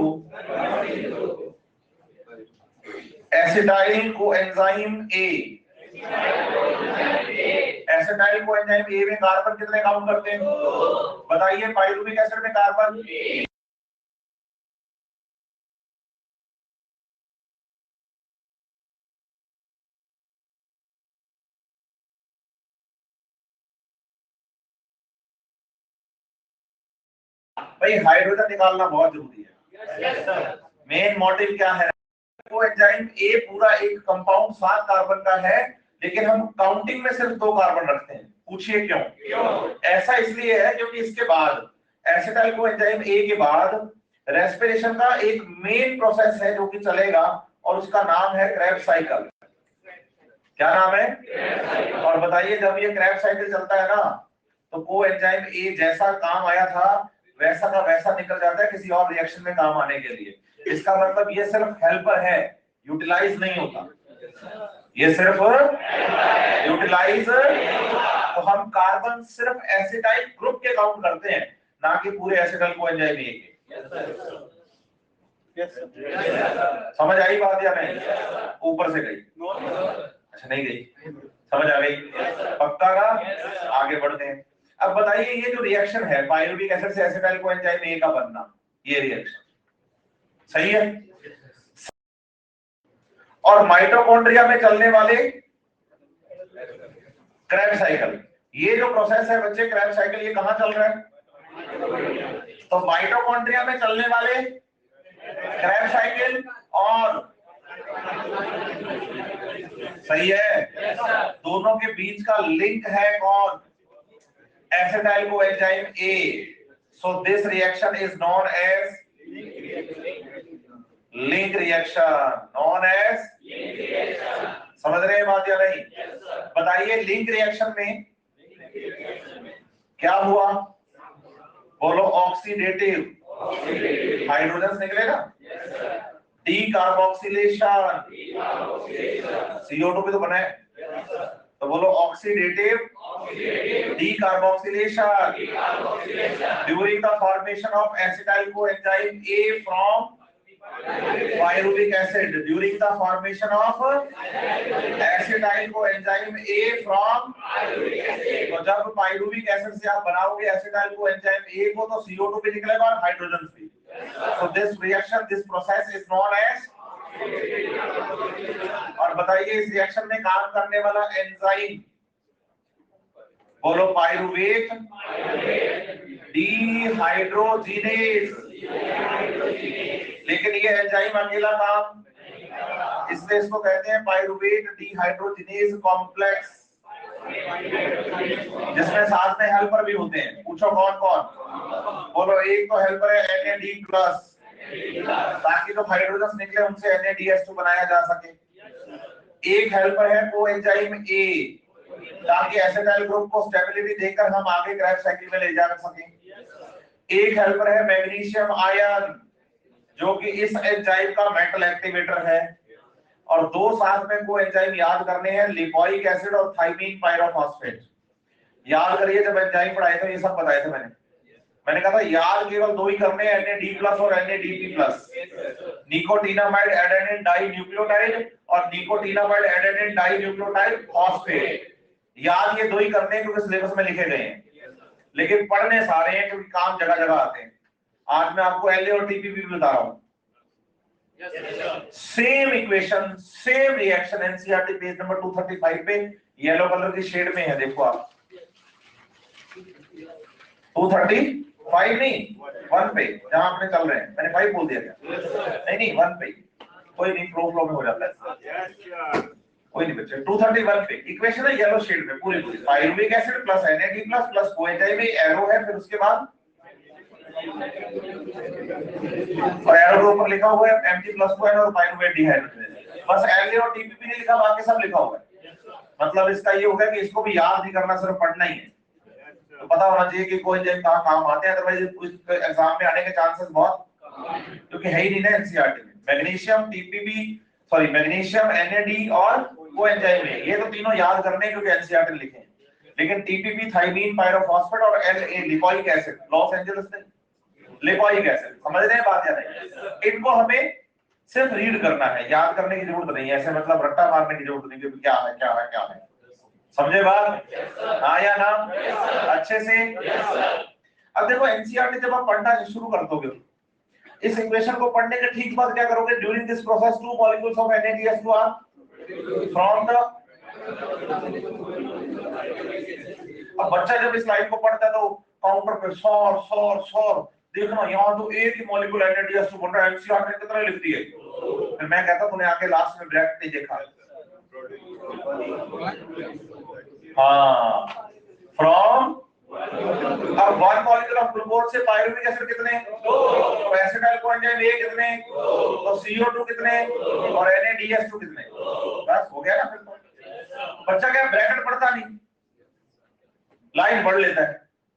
acetyl coenzyme A। Acetyl coenzyme ए में कार्बन कितने काउंट करते हैं? बताइए पायरुविक एसिड में कार्बन भाई हाइड्रोजन निकालना बहुत जरूरी है। मेन मोटिव क्या है? कोएंजाइम ए पूरा एक कंपाउंड 7 कार्बन का है, लेकिन हम काउंटिंग में सिर्फ 2 कार्बन रखते हैं। पूछिए क्यों? ऐसा इसलिए है क्योंकि इसके बाद एसिटाइल कोएंजाइम ए के बाद रेस्पिरेशन का एक मेन प्रोसेस है जो कि चलेगा और उसका नाम है क्रेब्स साइकिल। क्या नाम है? और बताइए जब ये क्रेब्स साइकिल चलता है ना तो कोएंजाइम ए जैसा काम आया था वैसा का वैसा निकल जाता है किसी और रिएक्शन में काम आने के लिए। इसका मतलब ये सिर्फ हेल्पर है, यूटिलाइज नहीं होता। ये सिर्फ यूटिलाइज, तो हम कार्बन सिर्फ एसिटाइल ग्रुप के काउंट करते हैं, ना कि पूरे एसिटाइल कोएंजाइम ए के। समझ आई बात या नहीं? ऊपर से गई? अच्छा नहीं गई, समझ आ गई? पक्का का? आगे बढ़ते हैं। अब बताइए ये जो रिएक्शन है पायरुविक एसिड से एसिटाइल कोएंजाइम ए का बनना, ये रिएक्शन सही है? और माइटोकॉन्ड्रिया में चलने वाले क्रेब्स साइकिल, ये जो प्रोसेस है बच्चे क्रेब्स साइकिल, ये कहां चल रहा है? तो माइटोकॉन्ड्रिया में चलने वाले क्रेब्स साइकिल और सही है, दोनों के बीच का लिंक है कौन? Acetyl coenzyme A. So this reaction is known as link reaction, known as. समझ रहे हैं बात या नहीं? बताइए लिंक रिएक्शन में क्या हुआ? बोलो ऑक्सीडेटिव, हाइड्रोजन निकले ना, डी कार्बोक्सिलेशन, CO2 भी तो बना है, तो बोलो oxidative D carboxylation during the formation of acetyl coenzyme A from pyruvic acid, during the formation of acetyl coenzyme A from, तो जब pyruvic acid से आप बनाओगे acetyl coenzyme A को तो CO2 भी निकलेगा और हाइड्रोजन भी। So this reaction, this process is known as। और बताइए इस रिएक्शन में काम करने वाला एंजाइम, बोलो पायरुवेट डीहाइड्रोजिनेज। लेकिन ये एंजाइम अकेला काम, इसलिए इसको कहते हैं पायरुवेट डीहाइड्रोजिनेज कॉम्प्लेक्स, जिसमें साथ में हेल्पर भी होते हैं। पूछो कौन कौन? बोलो एक तो हेल्पर है Na+, ताकि जो हाइड्रोजन निकले उनसे NaDH2 बनाया जा सके। एक हेल्पर है कोएंजाइम ए, ताकि एसिटाइल ग्रुप को स्टेबिलिटी देकर हम आगे क्रेब्स साइकिल में ले जा सकें। एक हेल्पर है मैग्नीशियम आयन, जो कि इस एंजाइम का मेटल एक्टिवेटर है। और 2 साथ में कोएंजाइम याद करने हैं, लिपोइक एसिड और थाइमीन पायरोफॉस्फेट। याद करिए जब एंजाइम पढ़ाए थे ये सब बताए थे मैंने कहा था याद केवल 2 ही करने हैं, Na++ और NADP+, nicotinamide adenine di nucleotide और nicotinamide adenine di nucleotide phosphate. याद ये 2 ही करने हैं क्योंकि सिलेबस में लिखे गए हैं, लेकिन पढ़ने सारे हैं क्योंकि काम जगह जगह आते हैं। आज मैं आपको La और TP भी बता रहा हूं। Same equation, same reaction, NCERT page number 235 पे येलो कलर की शेड में है, देखो आप 235 5 नहीं 1 पे, जहां अपने चल रहे हैं मैंने 5 बोल दिया क्या? नहीं नहीं 1 पे, कोई नहीं, फ्लो में हो जाता है, कोई नहीं बच्चे। 231 पे इक्वेशन है येलो शेड में पूरी पूरी, pyruvic acid plus NAD plus coenzyme में एरो है, फिर उसके बाद और एरो के ऊपर लिखा हुआ है Mg+2 और पाइरुवेट डिहाइड्रोजनेज, बस Na और TPP नहीं लिखा, बाकी सब लिखा हुआ है। मतलब इसका ये हो गया कि इसको भी याद नहीं करना, सिर्फ पढ़ना ही है, तो पता होना चाहिए कि कोएंजाइम कहाँ काम आते हैं, अदरवाइज एग्जाम में आने के चांसेस बहुत, क्योंकि है ही नहीं ना एनसीईआरटी में। Magnesium TPP sorry magnesium NAD और कोएंजाइम में, ये तो तीनों याद करने क्योंकि एनसीईआरटी में लिखे हैं, लेकिन टीपीपी थाइमीन पायरोफॉस्फेट और LA lipoic acid, Los Angeles में लिपोइक एसिड, समझ रहे हैं बात या नहीं? इनको हमें सिर्फ रीड करना है, याद करने की जरूरत नहीं है, ऐसे मतलब रट्टा मारने की जरूरत नहीं कि क्या है क्या है क्या है, समझे बात? हाँ या ना? अच्छे से। अब देखो एनसीईआरटी जब आप पढ़ना शुरू कर दोगे, इस इक्वेशन को पढ़ने के ठीक बाद क्या करोगे? During this process 2 molecules of NADH2 are from the, अब बच्चा जब इस लाइन को पढ़ता है तो काउंटर पे सौर सौर सौर, देखना यहाँ तो एक ही मॉलिक्यूल NADH2 बन रहा है, एनसीईआरटी ने कितना लिख दिए, फिर मैं कहता तूने आके लास्ट में ब्रैकेट नहीं देखा। हाँ फ्रॉम, अब 1 मॉलिक्यूल ऑफ ग्लूकोज से पाइरुविक एसिड कितने? 2, तो एसिटाइल कोएंजाइम A कितने? तो CO2 कितने? और NADH2 कितने? बस हो गया ना। फिर तो बच्चा क्या ब्रैकेट पढ़ता नहीं, लाइन पढ़ लेता है,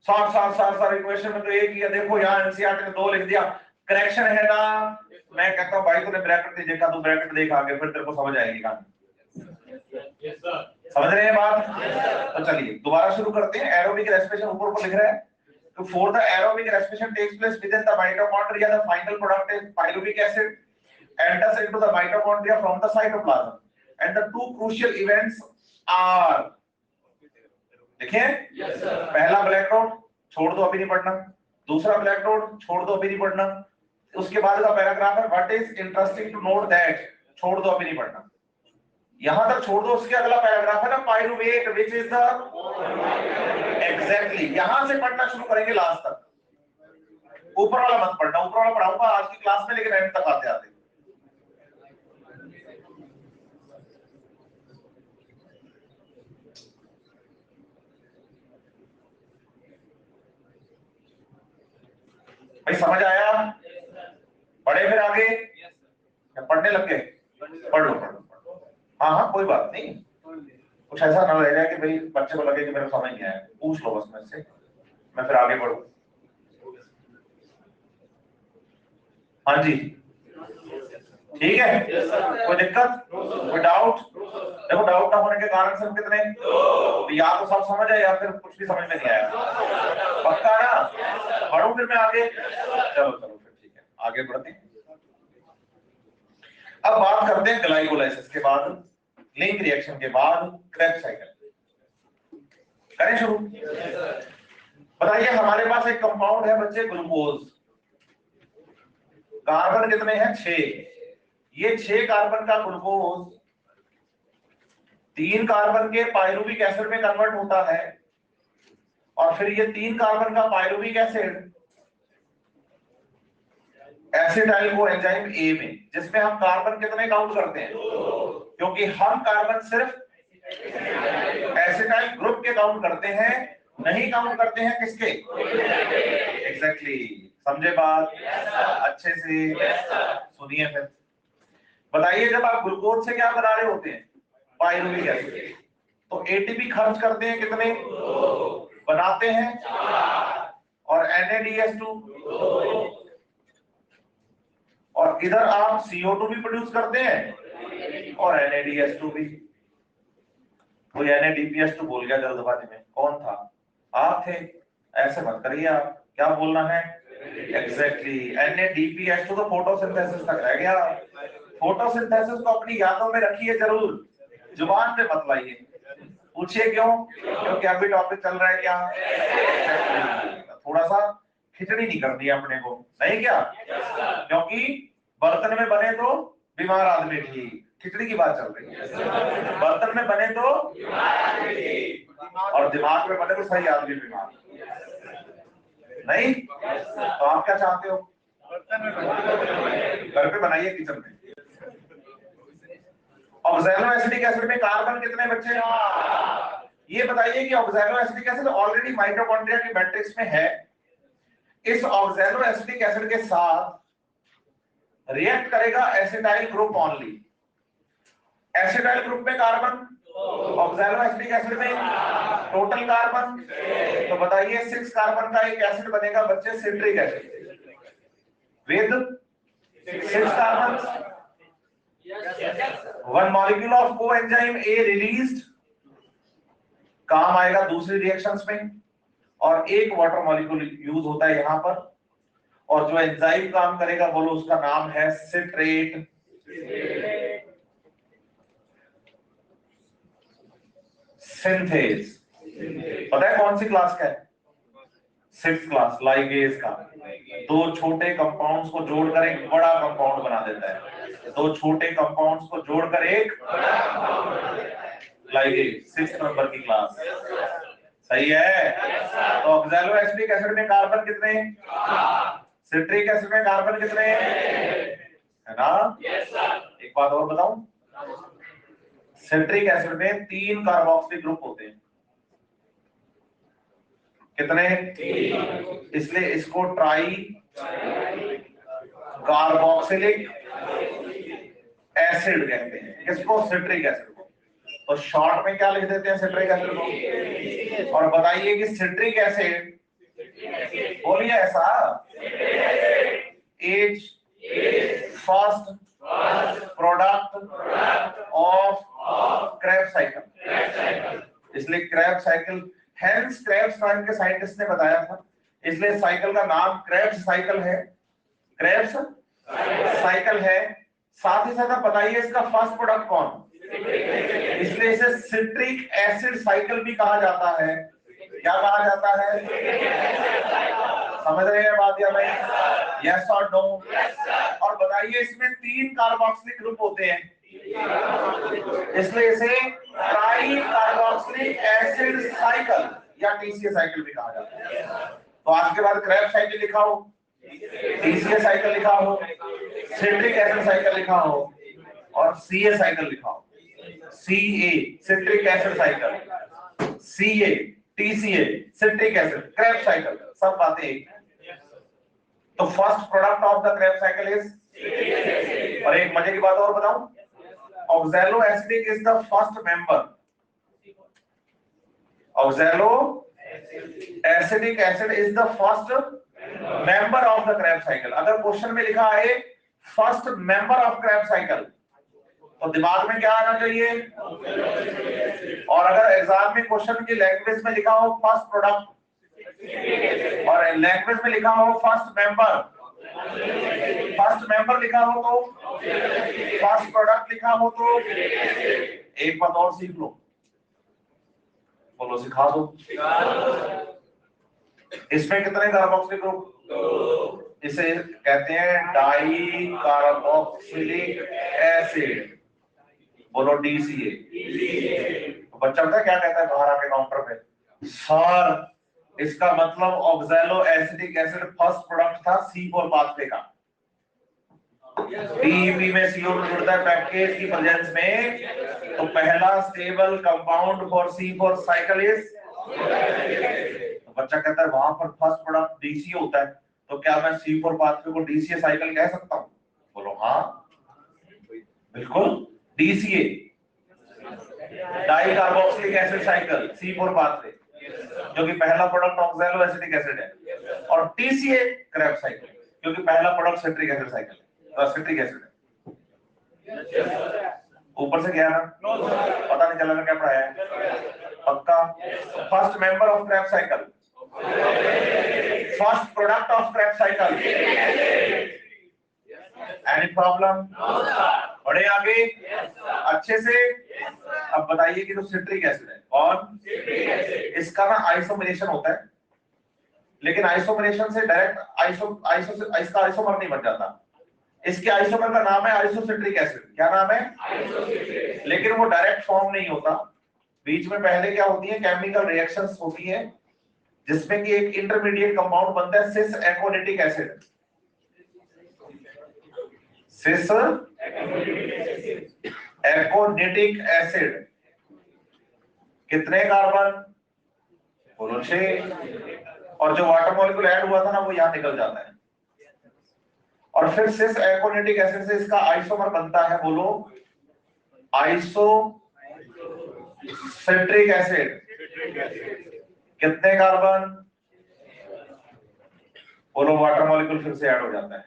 सार इक्वेशन में तो एक ही है, देखो यहाँ एनसीईआरटी ने 2 लिख दिया, करेक्शन है ना? मैं कहता हूँ भाई तूने ब्रैकेट नहीं देखा, तू ब्रैकेट देख आगे, फिर तेरे को समझ आएगी कहानी। समझ रहे हैं बात? तो चलिए दोबारा शुरू करते हैं। एरोबिक रेस्पिरेशन ऊपर लिख रहा है, तो for the aerobic respiration takes place within the mitochondria, the final product is pyruvic acid enters into the mitochondria from the cytoplasm, and the 2 crucial events are, देखिए पहला ब्लैक डॉट छोड़ दो अभी नहीं पढ़ना, दूसरा ब्लैक डॉट छोड़ दो अभी नहीं पढ़ना, उसके बाद का पैराग्राफ है what is interesting to note that, छोड़ दो अभी नहीं पढ़ना, यहां तक छोड़ दो, उसके अगला पैराग्राफ है ना pyruvate which is the, exactly यहां से पढ़ना शुरू करेंगे लास्ट तक, ऊपर वाला मत पढ़ना, ऊपर वाला पढ़ाऊंगा आज की क्लास में लेकिन एंड तक आते आते। भाई समझ आया? पढ़े फिर आगे या पढ़ने लग गए? पढ़ लो पढ़ लो, हाँ हाँ कोई बात नहीं, कुछ ऐसा ना लग जाए कि भाई बच्चे को लगे कि मेरे को समझ नहीं आया, पूछ लो बस मेरे से, मैं फिर आगे बढ़ूं। हाँ जी ठीक है, कोई दिक्कत, कोई डाउट? देखो डाउट ना होने के कारण सिर्फ कितने, या तो सब समझ आए या फिर कुछ भी समझ में नहीं आया, पक्का ना? बढ़ूं फिर मैं आगे? चलो चलो फिर ठीक है, आगे बढ़ते हैं। अब बात करते हैं ग्लाइकोलाइसिस के बाद, लिंक रिएक्शन के बाद क्रेब्स साइकिल, करें शुरू? बताइए हमारे पास एक कंपाउंड है बच्चे ग्लूकोज, कार्बन कितने हैं? 6, ये 6 कार्बन का ग्लूकोज 3 कार्बन के पाइरुविक एसिड में कन्वर्ट होता है, और फिर ये 3 कार्बन का pyruvic acid acetyl coenzyme A में, जिसमें हम कार्बन कितने काउंट करते हैं? क्योंकि हम कार्बन सिर्फ एसिटाइल ग्रुप के काउंट करते हैं, नहीं काउंट करते हैं किसके? एग्जैक्टली, समझे बात? अच्छे से सुनिए फिर। बताइए जब आप ग्लूकोज से क्या बना रहे होते हैं? पाइरुविक एसिड, तो एटीपी खर्च करते हैं कितने? बनाते हैं, और NADH2, और इधर आप CO2 भी प्रोड्यूस करते हैं और NADH2 भी। कोई NADPH2 बोल गया जल्दबाजी में, कौन था? आप थे, ऐसे मत करिए, आप क्या बोलना है? एग्जैक्टली, NADPH2 तो फोटोसिंथेसिस तक रह गया, फोटोसिंथेसिस को अपनी यादों में रखिए जरूर, जुबान पे मत लाइए। पूछिए क्यों? क्योंकि अभी टॉपिक चल रहा है क्या, थोड़ा सा खिचड़ी नहीं करनी है अपने को, नहीं क्या? क्योंकि बर्तन में बने तो बीमार आदमी ठीक, खिचड़ी की बात चल रही है, बर्तन में बने तो और दिमाग में बने तो सही आदमी बीमार, नहीं? तो आप क्या चाहते हो? घर पे बनाइए किचन में। ऑक्सैलो एसिटिक एसिड में कार्बन कितने बच्चे? ये बताइए कि oxalo acetic acid already mitochondria की मैट्रिक्स में है। इस ऑक्सैलो एसिटिक एसिड के साथ रिएक्ट करेगा acetyl group only. Acetyl group में कार्बन, ऑक्सैलो एसिटिक एसिड में टोटल कार्बन, तो बताइए 6 कार्बन का एक एसिड बनेगा बच्चे, citric acid with 6 carbon. 1 molecule of coenzyme A released, काम आएगा दूसरी रिएक्शंस में, और एक वाटर मॉलिक्यूल यूज होता है यहां पर, और जो एंजाइम काम करेगा बोलो उसका नाम है सिट्रेट। सिंथेज पता है कौन सी क्लास का है? 6th क्लास, लाइगेज का। 2 छोटे कंपाउंड्स को जोड़कर एक बड़ा कंपाउंड बना देता है। 2 छोटे कंपाउंड्स को जोड़कर एक लाइगेज, 6th नंबर की क्लास। सही है? तो ऑक्सैलो एसिटिक एसिड में कार्बन कितने? सिट्रिक एसिड में कार्बन कितने? है ना? एक बात और बताऊं, सिट्रिक एसिड में 3 कार्बोक्सिलिक ग्रुप होते हैं। कितने? 3। इसलिए इसको ट्राई कार्बोक्सिलिक एसिड कहते हैं। किसको? सिट्रिक एसिड को। तो शॉर्ट में क्या लिख देते हैं? सिट्रिक एसिड को। और बताइए कि सिट्रिक एसिड, बोलिए ऐसा, is first product of Krebs cycle. इसलिए क्रेब्स साइकिल, हेंस क्रेब्स नाम के साइंटिस्ट ने बताया था, इसलिए साइकिल का नाम क्रेब्स साइकिल है। क्रेब्स साइकिल है। साथ ही साथ बताइए इसका फर्स्ट प्रोडक्ट कौन? इसलिए इसे सिट्रिक एसिड साइकिल भी कहा जाता है। क्या कहा जाता है? समझ रहे हैं बात या नहीं? यस और नो? और बताइए इसमें 3 कार्बोक्सिलिक ग्रुप होते हैं, इसलिए इसे ट्राई कार्बोक्सिलिक एसिड साइकिल या टीसीए साइकिल भी कहा जाता है। तो आज के बाद क्रेब्स साइकिल लिखा हो, टीसीए साइकिल लिखा हो, सिट्रिक एसिड साइकिल लिखा हो, और सीए साइकिल लिखा हो। CA citric acid cycle, CA TCA citric acid, Krebs cycle, सब बातें एक। तो first product of the Krebs cycle is, और एक मजे की बात और बताऊं, oxalo acetic is the first member, oxalo acetic acid is the first member of the Krebs cycle. अगर क्वेश्चन में लिखा है first member of Krebs cycle, तो दिमाग में क्या आना चाहिए? और अगर एग्जाम में क्वेश्चन की लैंग्वेज में लिखा हो फर्स्ट प्रोडक्ट, और लैंग्वेज में लिखा हो फर्स्ट मेंबर लिखा हो तो, फर्स्ट प्रोडक्ट लिखा हो तो, एक बात और सीख लो, बोलो सिखा दो। इसमें कितने कार्बोक्सिलिक ग्रुप? इसे कहते हैं डाई कार्बोक्सिलिक एसिड, बोलो डीसीए। तो बच्चा पता क्या कहता है बाहर आके काउंटर पे? सर इसका मतलब oxalo acetic acid first product था C4 पाथवे का। DEP में CO2 जुड़ता है पैकेज की प्रेजेंस में, तो पहला stable compound for C4 cycle is. तो बच्चा कहता है वहां पर फर्स्ट प्रोडक्ट DCA होता है, तो क्या मैं C4 पाथवे को DCA साइकिल कह सकता हूं? बोलो हाँ, बिल्कुल। DCA di carboxylic acid cycle, C4 pathway, जो कि पहला प्रोडक्ट ऑक्सैलो एसिटिक एसिड है, और TCA क्रेब्स साइकिल, क्योंकि पहला प्रोडक्ट सिट्रिक एसिड साइकिल है, सिट्रिक एसिड है। ऊपर से क्या ना पता नहीं चला क्या पढ़ाया है? पक्का? First member of Krebs cycle, first product of Krebs cycle. Any problem? बढ़े आगे अच्छे से। अब बताइए कि जो सिट्रिक एसिड है कौन? इसका ना आइसोमरेशन होता है, लेकिन आइसोमरेशन से डायरेक्ट इसका आइसोमर नहीं बन जाता। इसके आइसोमर का नाम है आइसोसिट्रिक एसिड। क्या नाम है? लेकिन वो डायरेक्ट फॉर्म नहीं होता, बीच में पहले क्या होती है, केमिकल रिएक्शंस होती है, जिसमें कि एक इंटरमीडिएट कंपाउंड बनता है सिस एकोनिटिक एसिड। सिस एकोनिटिक एसिड कितने कार्बन? बोलो 6। और जो वाटर मॉलिक्यूल ऐड हुआ था ना वो यहां निकल जाता है। और फिर सिस एकोनिटिक एसिड से इसका आइसोमर बनता है, बोलो आइसोसिट्रिक एसिड। कितने कार्बन? बोलो वाटर मॉलिक्यूल फिर से ऐड हो जाता है।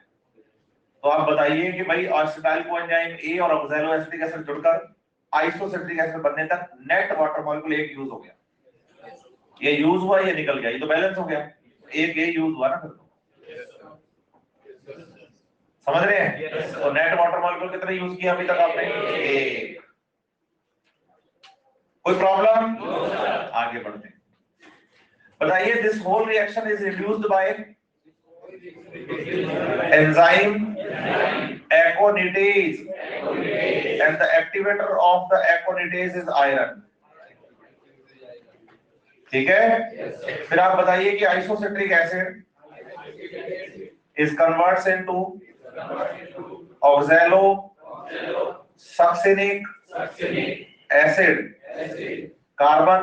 तो आप बताइए कि भाई एसिटाइल कोएंजाइम ए और ऑक्सैलोएसिटिक एसिड जुड़कर आइसोसिट्रिक एसिड बनने तक नेट वाटर मॉलिक्यूल एक यूज हो गया। ये यूज हुआ, ये निकल गया, ये तो बैलेंस हो गया। एक ये यूज हुआ ना, फिर समझ रहे हैं? तो नेट वाटर मॉलिक्यूल कितने यूज किया अभी तक आपने? एक। कोई प्रॉब्लम? आगे बढ़ते हैं। बताइए this whole reaction is induced by enzyme aconitase and the activator of the aconitase is iron। ठीक है? फिर आप बताइए कि isocitric acid is converts into oxalosuccinic acid, carbon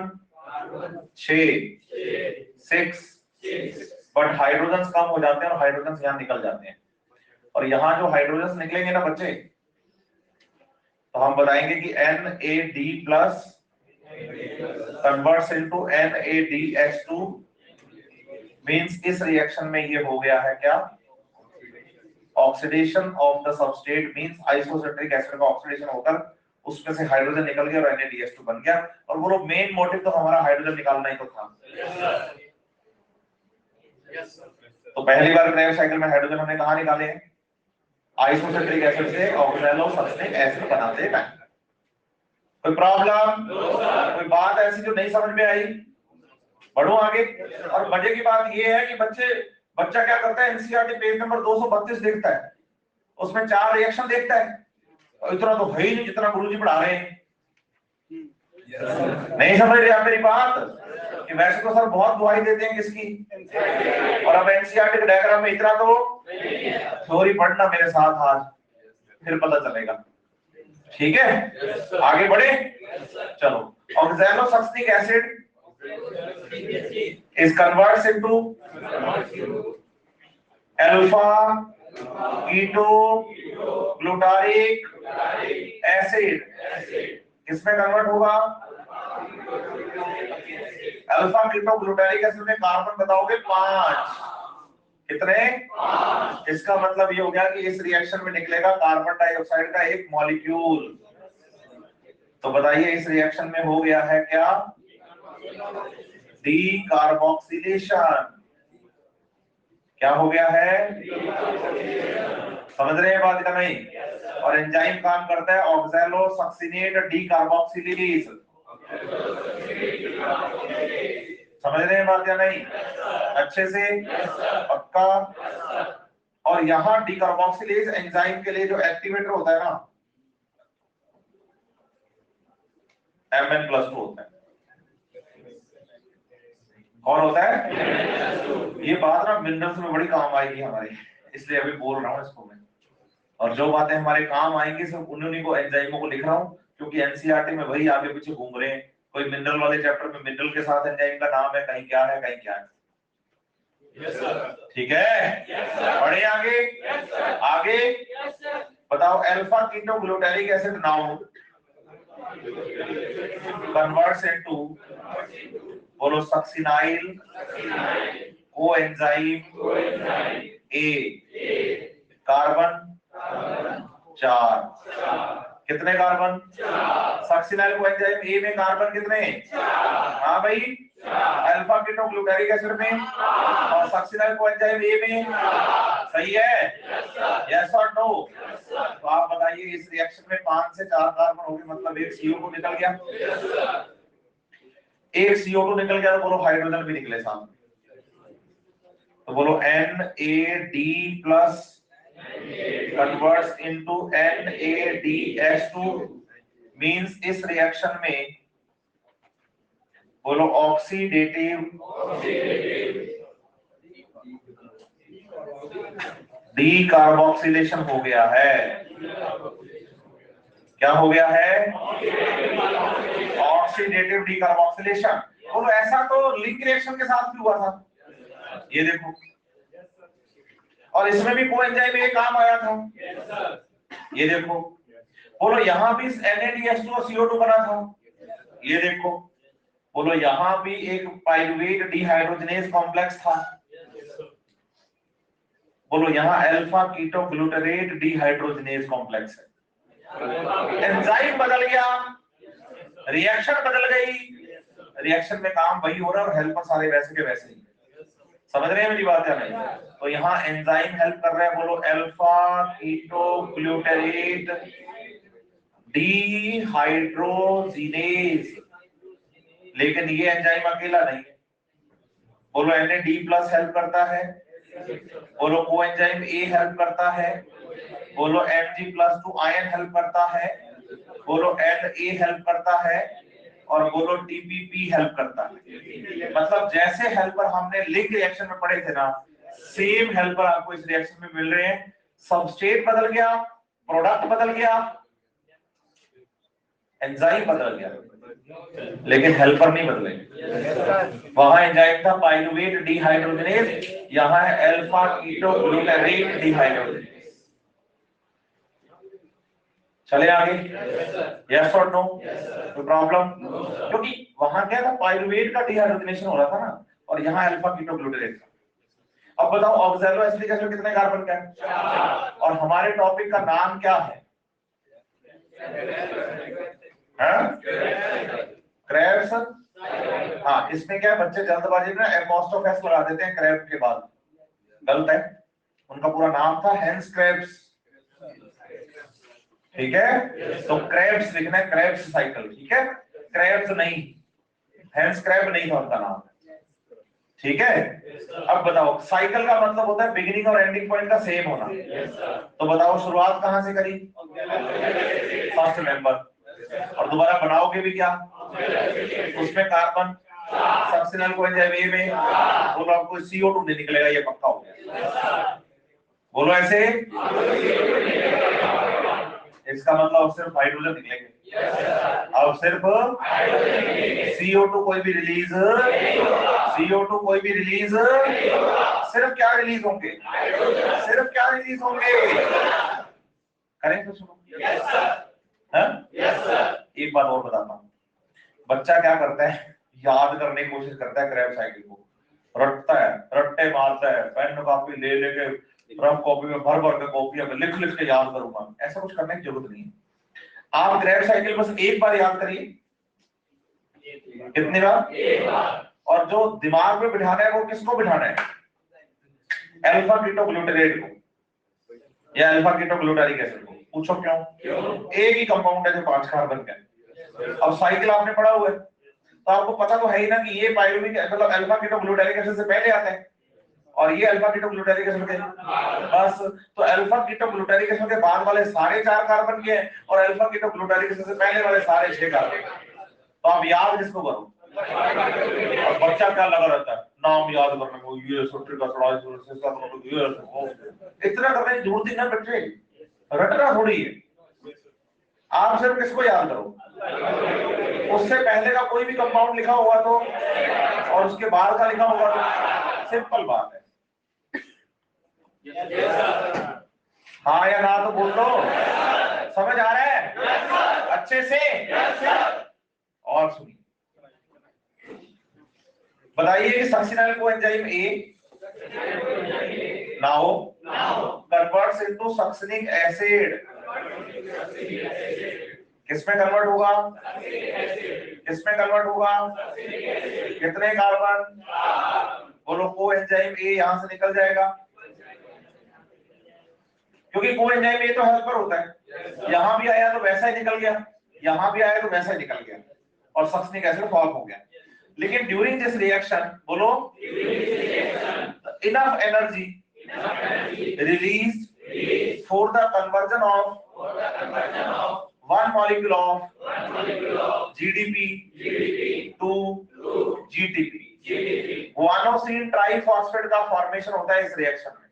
6 but hydrogen कम हो जाते हैं और हाइड्रोजन यहाँ निकल जाते हैं। और यहाँ जो हाइड्रोजन निकलेंगे ना बच्चे, तो हम बताएंगे कि NAD plus converts into NADH2 means इस रिएक्शन में ये हो गया है क्या? Oxidation of the substrate means isocitric acid का ऑक्सीडेशन होकर उसमें से हाइड्रोजन निकल गया और NADH2 बन गया। और वो मेन मोटिव तो हमारा हाइड्रोजन निकालना ही तो था। तो पहली बार क्रेब्स साइकिल में हाइड्रोजन हमने कहां निकाले हैं? आइसोसिट्रिक एसिड से ऑक्सैलोसक्सिनिक एसिड बनाते टाइम। कोई प्रॉब्लम? कोई बात ऐसी जो नहीं समझ में आई? बढ़ो आगे। और मजे की बात ये है कि बच्चा क्या करता है, एनसीईआरटी पेज नंबर 232 देखता है, उसमें 4 रिएक्शन देखता है, और इतना तो है ही नहीं जितना गुरुजी पढ़ा रहे हैं। नहीं समझ रहे आप मेरी बात? कि वैसे तो सर बहुत दुआई देते हैं किसकी, और अब एनसीईआरटी के डायग्राम में इतना तो थ्योरी पढ़ना मेरे साथ आज, फिर पता चलेगा। ठीक है? आगे बढ़े। चलो, oxalosuccinic acid is converts into alpha ketoglutarate acid। किसमें कन्वर्ट होगा? अल्फा कीटोग्लूटारिक एसिड में कार्बन बताओगे 5। कितने? 5। इसका मतलब ये हो गया कि इस रिएक्शन में निकलेगा कार्बन डाइऑक्साइड का एक मॉलिक्यूल। तो बताइए इस रिएक्शन में हो गया है क्या? डीकार्बोक्सिलेशन। क्या हो गया है? समझ रहे हैं बात का नहीं? और एंजाइम काम करता है ऑक्सैलोसक्सिनेट डीकार्बोक्सिलेज। समझ रहे हैं बात या नहीं? अच्छे से पक्का। और यहाँ डीकार्बोक्सिलेज एंजाइम के लिए जो एक्टिवेटर होता है ना, Mn+2 होता है। कौन होता है? ये बात ना मिनरल्स में बड़ी काम आएगी हमारे, इसलिए अभी बोल रहा हूँ इसको मैं। और जो बातें हमारे काम आएंगी सिर्फ उन्हीं को, एंजाइमों को लिख रहा हूँ, क्योंकि एनसीईआरटी में वही आगे पीछे घूम रहे हैं। कोई मिनरल वाले चैप्टर में मिनरल के साथ एंजाइम का नाम है, कहीं क्या है कहीं क्या है। ठीक है? बढ़े आगे। आगे बताओ, alpha ketoglutaric acid now converts into, बोलो सक्सिनाइल कोएंजाइम ए, कार्बन 4। कितने कार्बन? सक्सिनाइल कोएंजाइम ए में कार्बन कितने? हाँ भाई, अल्फा कीटोग्लूटारिक एसिड में और सक्सिनाइल कोएंजाइम ए में। सही है? यस और नो? तो आप बताइए इस रिएक्शन में 5 से 4 कार्बन हो गए, मतलब एक CO2 निकल गया। एक CO2 निकल गया तो बोलो हाइड्रोजन भी निकले साथ। तो बोलो NAD plus converts into NADH2 means इस रिएक्शन में बोलो ऑक्सीडेटिव डीकार्बोक्सिलेशन हो गया है। क्या हो गया है? Oxidative decarboxylation. बोलो ऐसा तो लिंक रिएक्शन के साथ भी हुआ था, ये देखो, और इसमें भी कोएंजाइम ए काम आया था, ये देखो। बोलो यहां भी NADH2 और CO2 बना था, ये देखो। बोलो यहां भी एक पाइरुवेट डिहाइड्रोजनेज कॉम्प्लेक्स था। बोलो यहां alpha keto glutarate dehydrogenase complex है। एंजाइम बदल गया, रिएक्शन बदल गई, रिएक्शन में काम वही हो रहा है और हेल्पर सारे वैसे के वैसे ही। समझ रहे हैं मेरी बात या नहीं? तो यहाँ एंजाइम हेल्प कर रहा है। बोलो अल्फा कीटो ग्लूटारेट डिहाइड्रोजिनेज, लेकिन ये एंजाइम अकेला नहीं है। बोलो NAD+ हेल्प करता है, बोलो कोएंजाइम ए हेल्प करता है, बोलो Mg+2 आयन हेल्प करता है, बोलो Na हेल्प करता है, और बोलो TPP हेल्प करता है। मतलब जैसे हेल्पर हमने लिंक रिएक्शन में पढ़े थे ना, सेम हेल्पर आपको इस रिएक्शन में मिल रहे हैं। सबस्ट्रेट बदल गया, प्रोडक्ट बदल गया, एंजाइम बदल गया, लेकिन हेल्पर नहीं बदले। वहां एंजाइम था पाइरुवेट डिहाइड्रोजनेज, यहाँ है अल्फा कीटो ग्लूटारेट डिहाइड्रोजनेज। चले आगे? यस और नो? कोई प्रॉब्लम? क्योंकि वहां क्या था, पाइरुवेट का डिहाइड्रोजनेशन हो रहा था ना, और यहाँ अल्फा कीटो ग्लूटारेट था। अब बताओ ऑक्सैलो एसिटिक एसिड कितने कार्बन का है? और हमारे टॉपिक का नाम क्या है? क्रेब्स। हाँ, इसमें क्या है, बच्चे जल्दबाजी में एपोस्ट्रोफ लगा देते हैं क्रैब के बाद, गलत है। उनका पूरा नाम था हेंस क्रेब्स, ठीक है? तो क्रेब्स लिखना है, क्रेब्स साइकिल, ठीक है? क्रेब्स नहीं, हेंस क्रैब नहीं था उनका नाम, ठीक है? अब बताओ, साइकिल का मतलब होता है बिगिनिंग और एंडिंग पॉइंट का सेम होना। तो बताओ शुरुआत कहां से करी? First member. और दोबारा बनाओगे भी क्या? उसमें कार्बन सक्सेनल कोएंजाइम ए में, बोलो आपको CO2 नहीं निकलेगा, ये पक्का हो गया। बोलो ऐसे, इसका मतलब सिर्फ हाइड्रोजन निकलेंगे। अब सिर्फ CO2 कोई भी रिलीज, CO2 कोई भी रिलीज, सिर्फ क्या रिलीज होंगे? सिर्फ क्या रिलीज होंगे? करें तो सुनो। एक बात और बताता हूँ, बच्चा क्या करता है, याद करने की कोशिश करता है क्रैब साइकिल को, रटता है, रट्टे मारता है, पेन कॉपी ले लेके रफ कॉपी में भर भर के कॉपी में लिख लिख के याद करूंगा। ऐसा कुछ करने की जरूरत नहीं है। आप क्रैब साइकिल बस एक बार याद करिए। कितनी बार? एक बार। और जो दिमाग में बिठाना है वो किसको बिठाना है? अल्फा कीटो ग्लूटारेट को या अल्फा कीटो ग्लूटारिक एसिड को। पूछो क्यों? एक ही कंपाउंड है जो 5 कार्बन का है। अब साइकिल आपने पढ़ा हुआ है, तो आपको पता तो है ही ना कि ये पाइरुविक मतलब अल्फा कीटो ग्लूटारिक एसिड से पहले आता है, और ये अल्फा कीटो ग्लूटारिक एसिड के बस। तो अल्फा कीटो ग्लूटारिक एसिड के बाद वाले सारे 4 कार्बन के हैं, और अल्फा कीटो ग्लूटारिक एसिड से पहले वाले सारे 6 कार्बन। तो आप याद किसको करो? और बच्चा क्या लगा रहता है नाम याद करने को, ये सिट्रिक एसिड, इतना करने की जरूरत ही ना बच्चे, रटना थोड़ी है। आप सिर्फ किसको याद करो? उससे पहले का कोई भी कंपाउंड लिखा होगा तो, और उसके बाद का लिखा होगा तो, सिंपल बात है। हाँ या ना तो बोल दो। समझ आ रहा है अच्छे से? और सुनिए, बताइए कि succinyl coenzyme A now converts into succinic acid. किसमें कन्वर्ट होगा? किसमें कन्वर्ट होगा? कितने कार्बन? बोलो कोएंजाइम ए यहां से निकल जाएगा, क्योंकि कोएंजाइम ए तो हेल्पर होता है। यहां भी आया तो वैसा ही निकल गया, यहां भी आया तो वैसा ही निकल गया, और सक्सेनिक एसिड फॉर्म हो गया। लेकिन ड्यूरिंग दिस रिएक्शन, बोलो, enough energy released for the conversion of one molecule of GDP to GTP. Guanosine triphosphate का फॉर्मेशन होता है इस रिएक्शन में।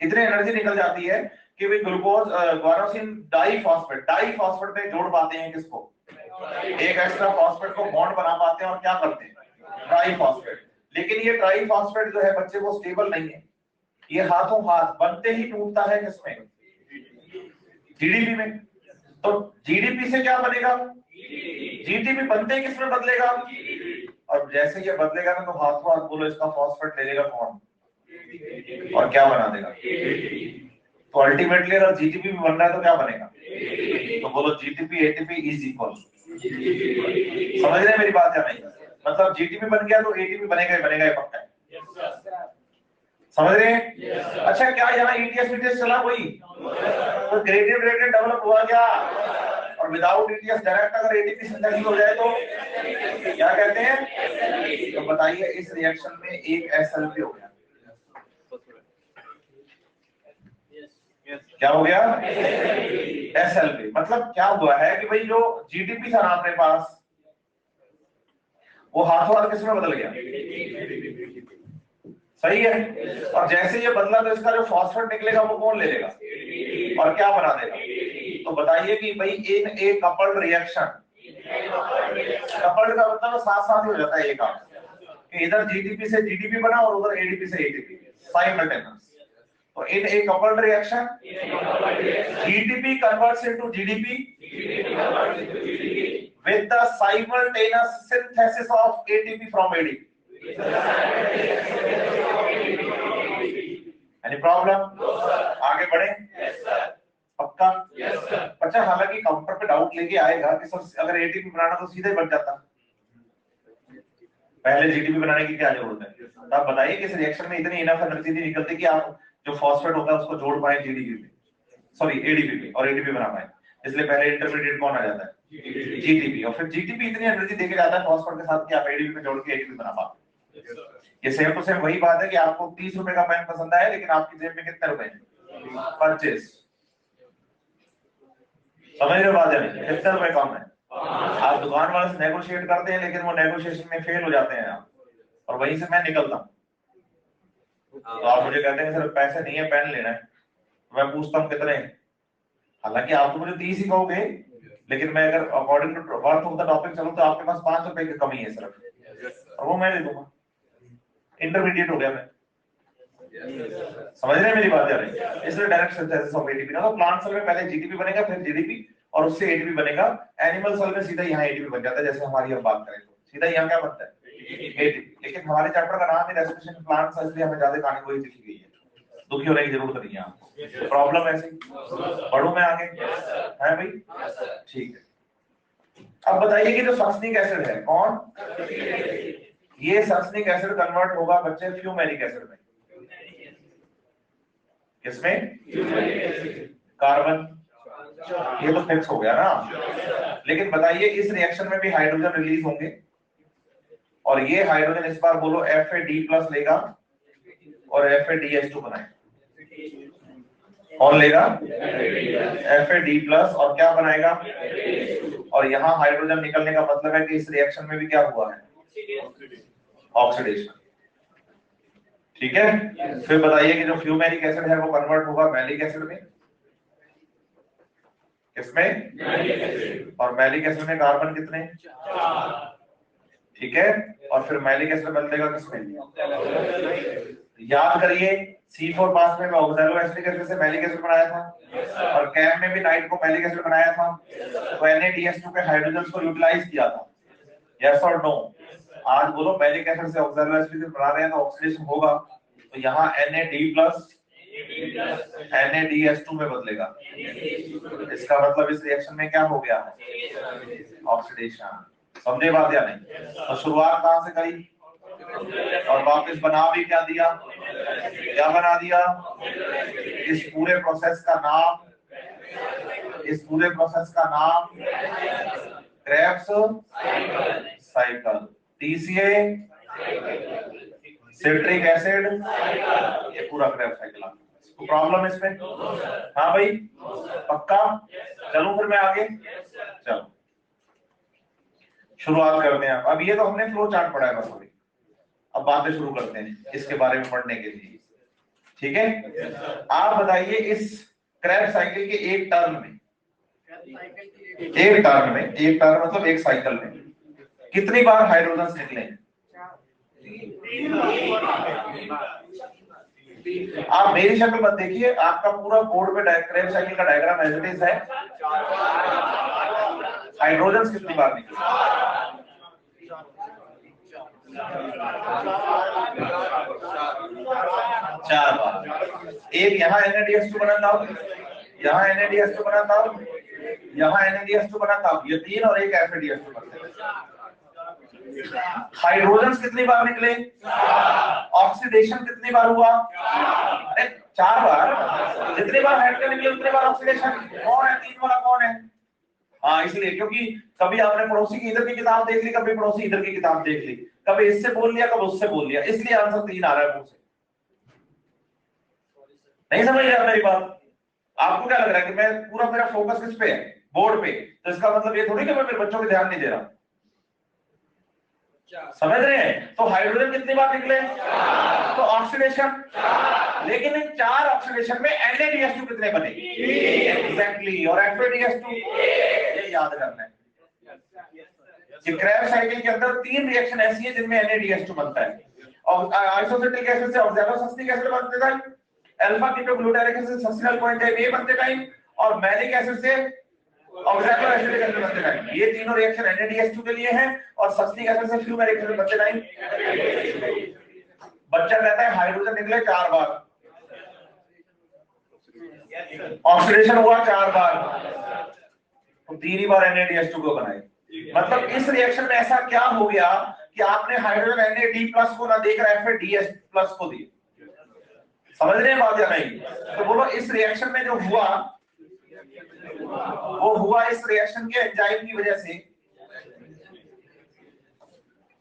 इतनी एनर्जी निकल जाती है कि भाई ग्लूकोज गुआनोसिन डाइफॉस्फेट में जोड़ पाते हैं किसको, एक एक्स्ट्रा फॉस्फेट को बॉन्ड बना पाते हैं और क्या करते हैं, ट्राइफॉस्फेट। लेकिन ये ट्राइफॉस्फेट जो है बच्चे वो स्टेबल नहीं है, ये हाथों हाथ बनते ही टूटता है किसमें, जीडीपी में। तो जीडीपी से क्या बनेगा, जीटीपी बनते ही किसमें बदलेगा, और जैसे ये बदलेगा ना तो हाथों हाथ बोलो इसका फॉस्फेट ले लेगा कौन और क्या बना देगा। तो अल्टीमेटली अगर जीटीपी भी बन रहा है तो क्या बनेगा, तो बोलो जीटीपी एटीपी इज इक्वल। समझ रहे हैं मेरी बात या नहीं, मतलब जीटीपी बन गया तो एटीपी बनेगा ही बनेगा, ये पक्का है। समझ रहे हैं? अच्छा क्या यहाँ ईटीएस वीटीएस चला कोई, तो ग्रेडियंट डेवलप हुआ क्या, और विदाउट ईटीएस डायरेक्ट अगर एटीपी सिंथेसिस हो जाए तो क्या कहते हैं। तो बताइए इस रिएक्शन में एक एसएलपी हो गया, क्या हो गया, एसएलपी। मतलब क्या हुआ है कि भाई जो जीडीपी था ना अपने पास वो हाथों हाथ किसमें बदल गया, सही है। और जैसे ये बदला तो इसका जो फॉस्फेट निकलेगा वो कौन ले लेगा और क्या बना देगा। तो बताइए कि भाई इन ए कपल्ड रिएक्शन, कपल्ड का मतलब साथ साथ ही हो जाता है एक काम, कि इधर जीडीपी से जीडीपी बना और उधर एडीपी से एटीपी, साइमल्टेनियस। तो in a coupled reaction, GDP converts into GDP with the simultaneous synthesis of ATP from ADP. Any problem? आगे बढ़े? पक्का? अच्छा हालांकि काउंटर पे डाउट लेके आएगा कि सर अगर एटीपी बनाना तो सीधे बन जाता, पहले जीडीपी बनाने की क्या जरूरत है। तो आप बताइए कि इस रिएक्शन में इतनी इनफ एनर्जी नहीं निकलती कि आप जो फॉस्फेट होता है उसको जोड़ पाए जीडीपी में, सॉरी एडीपी में, और एटीपी बना पाए। इसलिए पहले इंटरमीडिएट कौन आ जाता है, जीटीपी, और फिर जीटीपी इतनी एनर्जी देके जाता है फॉस्फेट के साथ कि आप एडीपी में जोड़ के एटीपी बना पाते। ये सेम टू सेम वही बात है कि आपको 30 रुपए का पेन पसंद आया लेकिन आपकी जेब में कितने रुपए हैं, 25। समझ रहे हो बात है, कितने रुपए कम है। आप दुकान वाले से नेगोशिएट करते हैं लेकिन वो नेगोशिएशन में फेल हो जाते हैं आप, और वहीं से मैं निकलता हूँ। तो आप मुझे कहते हैं सर पैसे नहीं है पेन लेना है, मैं पूछता हूँ कितने, हालांकि आप तो मुझे 30 ही कहोगे लेकिन मैं अगर according to worth of the topic चलूं तो आपके पास 5 रुपए की कमी है सिर्फ, और वो मैं दे दूंगा। इंटरमीडिएट हो गया मैं। समझ रहे हैं मेरी बात यार, इसलिए डायरेक्ट सिंथेसिस ऑफ एटीपी ना, तो प्लांट सेल में पहले जीडीपी बनेगा फिर जीडीपी और उससे एटीपी बनेगा। एनिमल सेल में सीधा यहाँ एटीपी बन जाता है, जैसे हमारी अब बात करें तो सीधा यहाँ क्या बनता है, एटीपी। लेकिन हमारे चैप्टर का नाम है रेस्पिरेशन प्लांट्स, इसलिए हमें ज्यादा कहानी वही लिखी गई है, दुखी होने की जरूरत नहीं है आपको। प्रॉब्लम ऐसे पढ़ू मैं आगे है भाई, ठीक है। अब बताइए कि जो सक्सिनिक एसिड है कौन, ये सक्सिनिक एसिड कन्वर्ट होगा बच्चे फ्यूमेरिक एसिड में, किसमें, कार्बन, ये तो फिक्स हो गया ना। लेकिन बताइए इस रिएक्शन में भी हाइड्रोजन रिलीज होंगे, और ये हाइड्रोजन इस बार बोलो Fa+ लेगा और FADH2 बनाएगा। कौन लेगा, FAD+ और क्या बनाएगा, और यहाँ हाइड्रोजन निकलने का मतलब है कि इस रिएक्शन में भी क्या हुआ है, ऑक्सीडेशन। ठीक है। फिर बताइए कि जो फ्यूमेरिक एसिड है वो कन्वर्ट होगा मैलिक एसिड में, किसमें, और मैलिक एसिड में कार्बन कितने, ठीक है, और फिर मैलिक एसिड बदलेगा किसमें, याद करिए C4 पास में ऑक्सैलो एसिटिक एसिड से मैलिक एसिड बनाया था, और कैम में भी नाइट को मैलिक एसिड बनाया था, तो NaDH2 के हाइड्रोजन को यूटिलाइज किया था, यस और नो। आज बोलो मैलिक एसिड से ऑक्सैलो एसिटिक बना रहे हैं तो ऑक्सीडेशन होगा, तो यहाँ NAD+ NaDH2 में बदलेगा, इसका मतलब इस रिएक्शन में क्या हो गया है, ऑक्सीडेशन। समझे बात या नहीं। तो शुरुआत कहां से करी और वापस बना भी क्या दिया, क्या बना दिया। इस पूरे प्रोसेस का नाम, इस पूरे प्रोसेस का नाम Krebs cycle, TCA citric acid, ये पूरा क्रेब्स साइकिल। तो प्रॉब्लम इसमें, हाँ भाई पक्का। चलो फिर मैं आगे, चलो शुरुआत करते हैं। अब ये तो हमने फ्लो चार्ट पढ़ा है बस अभी, अब बातें शुरू करते हैं इसके बारे में पढ़ने के लिए। ठीक है, आप बताइए इस क्रैब साइकिल के एक टर्न में, एक टर्न मतलब एक साइकिल में कितनी बार हाइड्रोजन निकले? आप मेरी शक्ल मत देखिए, आपका पूरा बोर्ड पे क्रैब साइकिल का डायग्राम एज इट इज है। हाइड्रोजन कितनी बार निकले? 4 बार। एक यहाँ NADH2 बना था, यहाँ NADH2 बना था, यहाँ NADH2 बना था, ये 3 और एक FADH2 बनते हैं। हाइड्रोजन कितनी बार निकले? ऑक्सीडेशन कितनी बार हुआ? अरे 4 बार। जितनी बार हाइड्रोजन निकले उतनी बार ऑक्सीडेशन। कौन है 3 वाला, कौन है? हाँ, इसलिए क्योंकि कभी आपने पड़ोसी की इधर की किताब देख ली, कभी पड़ोसी इधर की किताब देख ली, कभी इससे बोल लिया, कभी उससे बोल लिया, इसलिए आंसर 3 आ रहा है मुंह से। नहीं समझ रहे मेरी बात? आपको क्या लग रहा है कि मैं पूरा मेरा फोकस किस पे है? बोर्ड पे। तो इसका मतलब ये थोड़ी कि मैं मेरे बच्चों पे ध्यान नहीं दे रहा। समझ रहे हैं? तो हाइड्रोजन कितनी बार निकले? तो ऑक्सीडेशन, लेकिन इन 4 ऑक्सीडेशन में NADH2 कितने बने? एग्जैक्टली। और FADH2 ये याद करना है कि क्रैब साइकिल के अंदर 3 रिएक्शन ऐसी है जिनमें NADH2 बनता है। और आइसोसेटिक एसिड से ऑक्सैलोसस्टिक एसिड बनते हैं, अल्फा कीटोग्लूटारिक एसिड से सस्टेनल कोएंजाइम ए बनते टाइम, और मैलिक एसिड से ऑक्सैलो एसिटिक एसिड बनते टाइम। ये तीनों रिएक्शन NADH2 के लिए हैं, और सस्टेनिक एसिड से फ्यूमेरिक एसिड बनते टाइम। बच्चा कहता है हाइड्रोजन निकले 4 बार, ऑक्सीडेशन हुआ 4 बार, तो 3 ही बार NADH2 को बनाए। मतलब इस रिएक्शन में ऐसा क्या हो गया कि आपने हाइड्रोजन NAD+ को ना देकर FADH+ को दिए? समझ रहे हैं बात या नहीं? तो बोलो इस रिएक्शन में जो हुआ वो हुआ इस रिएक्शन के एंजाइम की वजह से,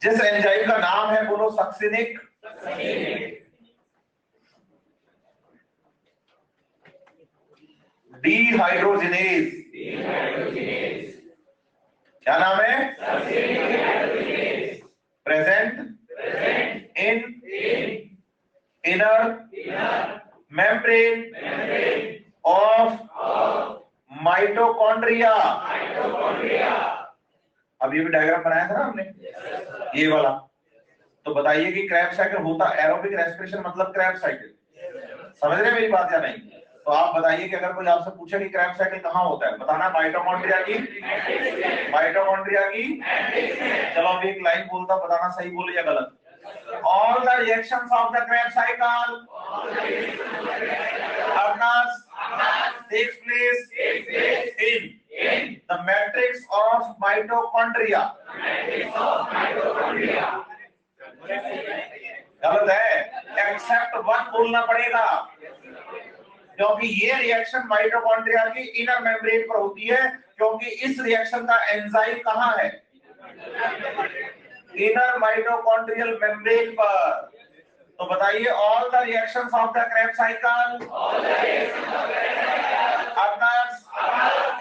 जिस एंजाइम का नाम है बोलो सक्सिनिक डिहाइड्रोजिनेज। क्या नाम है? Present in inner membrane of mitochondria. अब ये भी डायग्राम बनाया था ना हमने, ये वाला। तो बताइए कि क्रैब साइकिल होता एरोबिक रेस्पिरेशन मतलब क्रैब साइकिल। समझ रहे हैं मेरी बात या नहीं? तो आप बताइए कि अगर कोई आपसे पूछे कि क्रैब साइकिल कहाँ होता है, बताना माइटोकॉन्ड्रिया की, माइटोकॉन्ड्रिया की। चलो अभी एक लाइन बोलता, बताना सही बोले या गलत। All the reactions of the Krebs cycle takes place in the matrix of mitochondria. गलत है, एक्सेप्ट 1 बोलना पड़ेगा, क्योंकि ये रिएक्शन माइटोकॉन्ड्रिया की इनर मेम्ब्रेन पर होती है, क्योंकि इस रिएक्शन का एंजाइम कहाँ है? इनर माइटोकॉन्ड्रियल मेम्ब्रेन पर। तो बताइए all the reactions of the Krebs cycle occurs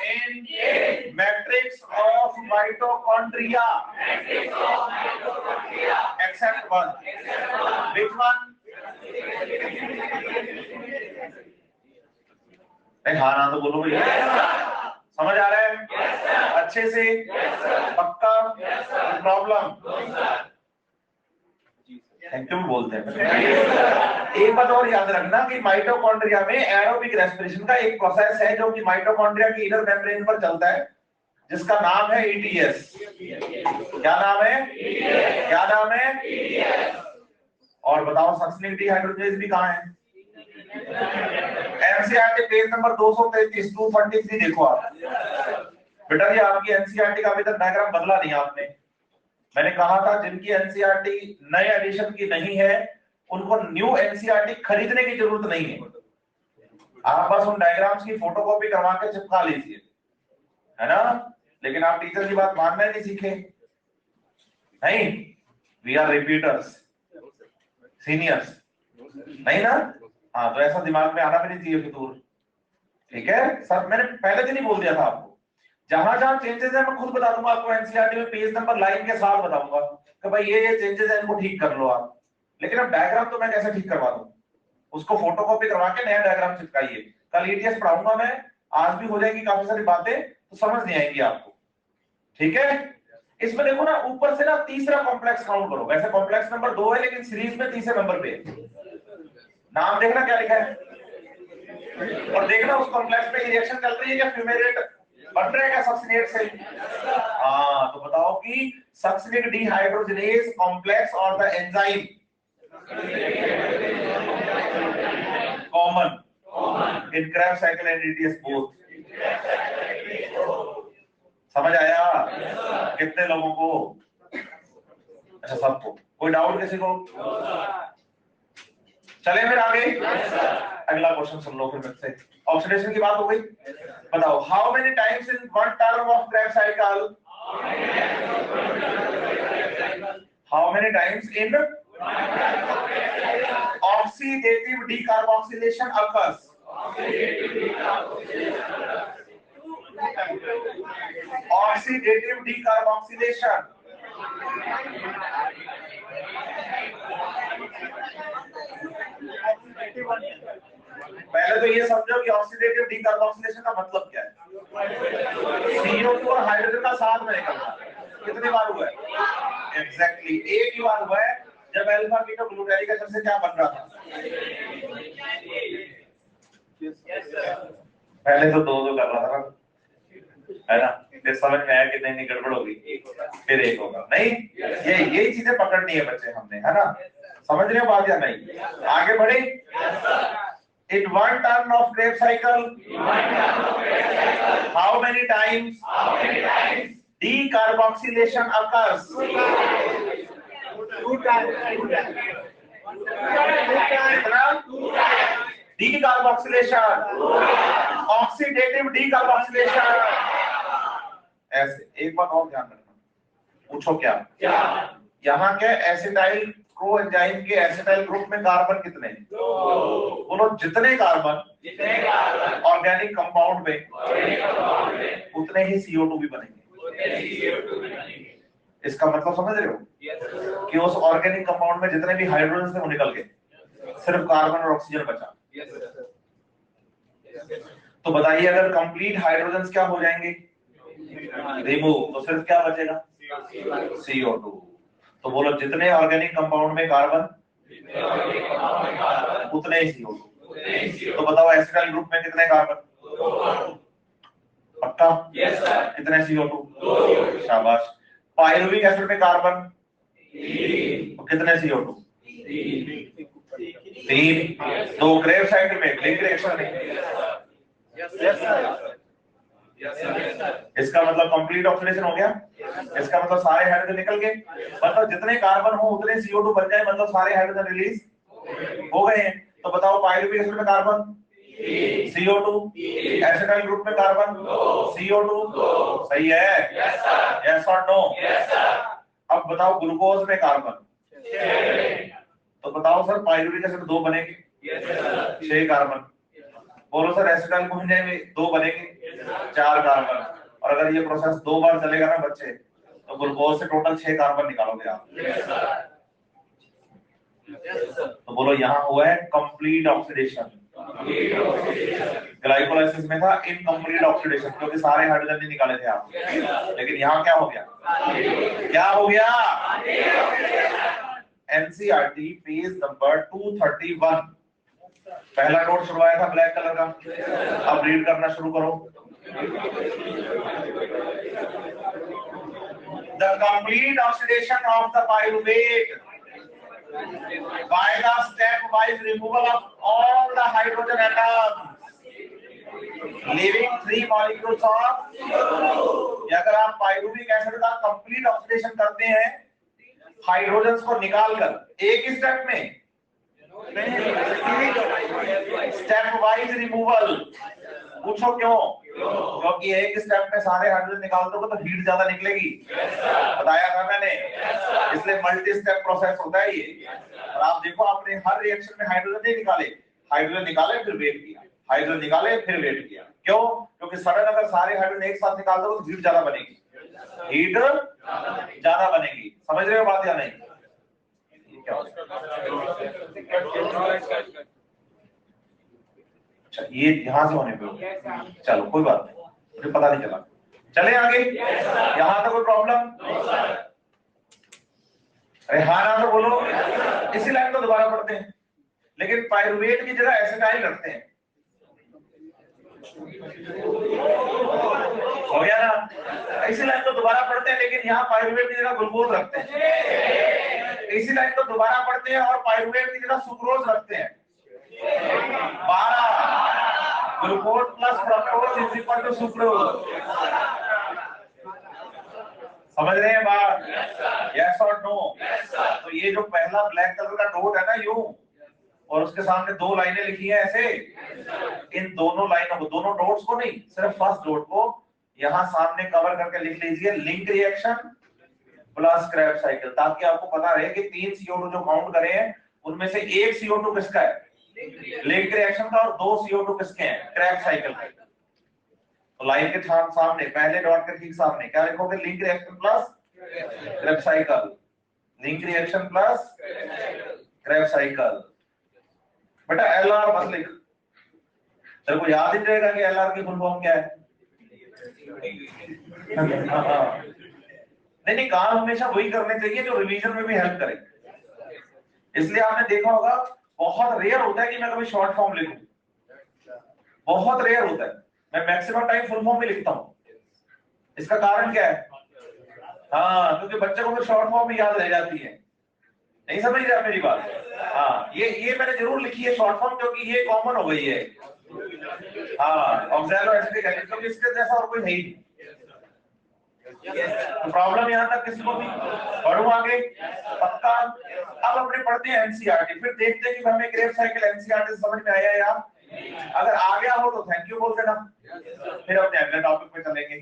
in matrix of mitochondria except 1. Which one? हाँ ना तो बोलो भैया। समझ आ रहा है? अच्छे से? पक्का? प्रॉब्लम? क्यों बोलते हैं? एक बात और याद रखना कि माइटोकॉन्ड्रिया में एरोबिक रेस्पिरेशन का एक प्रोसेस है जो कि माइटोकॉन्ड्रिया की इनर मेम्ब्रेन पर चलता है, जिसका नाम है ETS। क्या नाम है? क्या नाम है? और बताओ सक्सिनिक डिहाइड्रोजिनेज भी कहाँ है? NCERT पेज नंबर 233 243 देखो आप। बेटा जी आपकी NCERT का अभी तक डायग्राम बदला नहीं आपने। मैंने कहा था जिनकी NCERT नए एडिशन की नहीं है उनको न्यू NCERT खरीदने की जरूरत नहीं है, आप बस उन डायग्राम्स की फोटोकॉपी करवा के चिपका लीजिए, है ना? लेकिन आप टीचर की बात मानना नहीं सीखे, नहीं? वी आर रिपीटर्स, सीनियर्स, नहीं ना? हाँ, तो ऐसा दिमाग में आना भी नहीं चाहिए फितूर। ठीक है सर, मैंने पहले दिन ही बोल दिया था आपको, जहां जहां चेंजेस है मैं खुद बता दूंगा आपको, एनसीईआरटी में पेज नंबर लाइन के साथ बताऊंगा कि भाई ये चेंजेस है, इनको ठीक कर लो आप। लेकिन अब डायग्राम तो मैं कैसे ठीक करवा दूं, उसको फोटोकॉपी करवा के नया डायग्राम चिपकाइए। कल ईटीएस पढ़ाऊंगा मैं, आज भी हो जाएगी काफी सारी बातें, तो समझ नहीं आएंगी आपको, ठीक है। इसमें देखो ना, ऊपर से ना तीसरा कॉम्प्लेक्स काउंट करो। वैसे कॉम्प्लेक्स नंबर 2 है, लेकिन सीरीज में तीसरे नंबर पे है। नाम देखना क्या लिखा है, और देखना उस कॉम्प्लेक्स में रिएक्शन चल रही है क्या, फ्यूमेरेट बन रहा है क्या सक्सिनेट से। हाँ, तो बताओ कि सक्सिनिक डिहाइड्रोजनेज कॉम्प्लेक्स और the enzyme common in Krebs cycle and ETS both। समझ आया कितने लोगों को? अच्छा, सबको। कोई डाउट किसी को? चले फिर आगे। अगला क्वेश्चन सुन लो फिर मुझसे। ऑक्सीडेशन की बात हो गई। बताओ, how many times in one term of Krebs cycle, how many times in oxidative decarboxylation occurs, oxidative decarboxylation पहले तो ये समझो कि ऑक्सीडेटिव डीकार्बोक्सिलेशन का मतलब क्या है। CO2 और हाइड्रोजन का साथ में निकलना। कितनी बार हुआ है? एग्जैक्टली एक ही बार हुआ है, जब अल्फा कीटो ग्लूटारिक एसिड से क्या बन रहा था। पहले तो दो कर रहा था, है ना। फिर समझ में आया कि नहीं गड़बड़ होगी, फिर एक होगा। नहीं, यही चीजें पकड़नी है बच्चे हमने, है ना। समझ रहे हो बात या नहीं? आगे बढ़े। In one turn of Krebs cycle, how many times decarboxylation occurs? 2 times. कितना? Decarboxylation, oxidative decarboxylation। ऐसे एक बात और ध्यान रखना, पूछो क्या? यहाँ के एसिटाइल कोएंजाइम के एसिटाइल ग्रुप में कार्बन कितने? बोलो, जितने कार्बन ऑर्गेनिक कंपाउंड में उतने ही CO2 भी बनेंगे। इसका मतलब समझ रहे हो कि उस ऑर्गेनिक कंपाउंड में जितने भी हाइड्रोजन थे वो निकल गए, सिर्फ कार्बन और ऑक्सीजन बचा। तो बताइए, अगर कंप्लीट हाइड्रोजन क्या हो जाएंगे, रिमूव, तो सिर्फ क्या बचेगा, CO2। तो बोलो, जितने ऑर्गेनिक कंपाउंड में कार्बन उतने ही CO2। तो बताओ, एसिटाइल ग्रुप में कितने कार्बन? पक्का? कितने CO2? शाबाश। पायरुविक एसिड में कार्बन तो कितने CO2? 3। तो Krebs cycle में लिंक रिएक्शन नहीं। इसका मतलब कंप्लीट ऑक्सीडेशन हो गया। इसका मतलब सारे हाइड्रोजन निकल गए, मतलब जितने कार्बन हो उतने CO2 बन जाए, मतलब सारे हाइड्रोजन रिलीज हो गए हैं। तो बताओ, पायरुविक एसिड में कार्बन CO2, एसिटाइल ग्रुप में कार्बन CO2, सही है? यस और नो? अब बताओ, ग्लूकोज में कार्बन, तो बताओ सर, पायरुविक एसिड 2 बनेंगे, 6 कार्बन। बोलो सर, एसिटाइल कोएंजाइम में 2 बनेंगे, 4 कार्बन। और अगर ये प्रोसेस 2 बार चलेगा ना बच्चे, तो ग्लूकोज से टोटल 6 कार्बन निकालोगे आप। तो बोलो, यहाँ हुआ है कंप्लीट ऑक्सीडेशन। ग्लाइकोलाइसिस में था इनकम्प्लीट ऑक्सीडेशन, क्योंकि सारे हाइड्रोजन नहीं निकाले थे आप। लेकिन यहाँ क्या हो गया? क्या हो गया? एनसीईआरटी पेज नंबर 231, पहला नोट छुड़वाया था ब्लैक कलर का, अब रीड करना शुरू करो। The complete oxidation of the pyruvate by the stepwise removal of all the hydrogen atoms, leaving 3 molecules of। अगर आप पायरुविक एसिड का कंप्लीट ऑक्सीडेशन करते हैं हाइड्रोजन को निकालकर एक ही स्टेप में, स्टेप वाइज रिमूवल। पूछो क्यों? क्योंकि एक स्टेप में सारे हाइड्रोजन निकाल दोगे तो हीट ज्यादा निकलेगी, बताया था मैंने। इसलिए मल्टी स्टेप प्रोसेस होता है ये। और आप देखो, आपने हर रिएक्शन में हाइड्रोजन नहीं निकाले, हाइड्रोजन निकाले फिर वेट किया, हाइड्रोजन निकाले फिर वेट किया। क्यों? क्योंकि सडन अगर सारे हाइड्रोजन एक साथ निकाल दो तो हीट ज्यादा बनेगी, हीट ज्यादा बनेगी। समझ रहे हो बात या नहीं? क्या अच्छा ये यहां से होने पे, चलो कोई बात नहीं, मुझे पता नहीं चला। चले आगे, यहां तक कोई प्रॉब्लम? अरे हाँ ना तो बोलो। इसी लाइन को दोबारा पढ़ते हैं, लेकिन पाइरुवेट की जगह एसिटाइल रखते हैं। हो गया ना? इसी लाइन को दोबारा पढ़ते हैं, लेकिन यहाँ पाइरुवेट की जगह ग्लूकोज रखते हैं। इसी लाइन को दोबारा पढ़ते हैं और पाइरुवेट की जगह सुक्रोज रखते हैं। 12 glucose plus fructose is equal to sucrose. समझ रहे हैं बात? यस और नो? तो ये जो पहला ब्लैक कलर का डॉट है ना यू, और उसके सामने दो लाइनें लिखी हैं ऐसे, इन दोनों लाइनों को, दोनों डॉट्स को नहीं, सिर्फ फर्स्ट डॉट को यहां सामने कवर करके लिख लीजिए link reaction plus Krebs cycle, ताकि आपको पता रहे कि 3 CO2 जो काउंट करे हैं उनमें से एक CO2 किसका है, लिंक रिएक्शन का, और 2 CO2 किसके हैं, क्रैब साइकिल का। तो लाइन के सामने पहले डॉट के ठीक सामने क्या लिखोगे, link reaction plus Krebs cycle, link reaction plus Krebs cycle. बेटा LR बस लिख, तेरे को याद ही रहेगा कि LR की फुल फॉर्म क्या है। नहीं काम हमेशा वही करने चाहिए जो रिवीजन में भी हेल्प करे। इसलिए आपने देखा होगा बहुत रेयर होता है कि मैं कभी शॉर्ट फॉर्म लिखूं, बहुत रेयर होता है। मैं मैक्सिमम टाइम फुल फॉर्म में लिखता हूं। इसका कारण क्या है? हाँ, क्योंकि बच्चे को फिर शॉर्ट फॉर्म में याद रह जाती है। नहीं समझ रहे आप मेरी बात? हाँ, ये मैंने जरूर लिखी है शॉर्ट फॉर्म, क्योंकि ये कॉमन हो गई है। हाँ, ऑक्सैलो एसिटिक एसिड, क्योंकि इसके जैसा और कोई है ही नहीं। प्रॉब्लम यहाँ तक किसी को भी? बढ़ू आगे पक्का। अब अपने पढ़ते हैं एनसीईआरटी, फिर देखते हैं कि हमें क्रैब साइकिल एनसीईआरटी समझ में आया या? अगर आ गया हो तो थैंक यू बोल देना, फिर अपने अगले टॉपिक पे चलेंगे।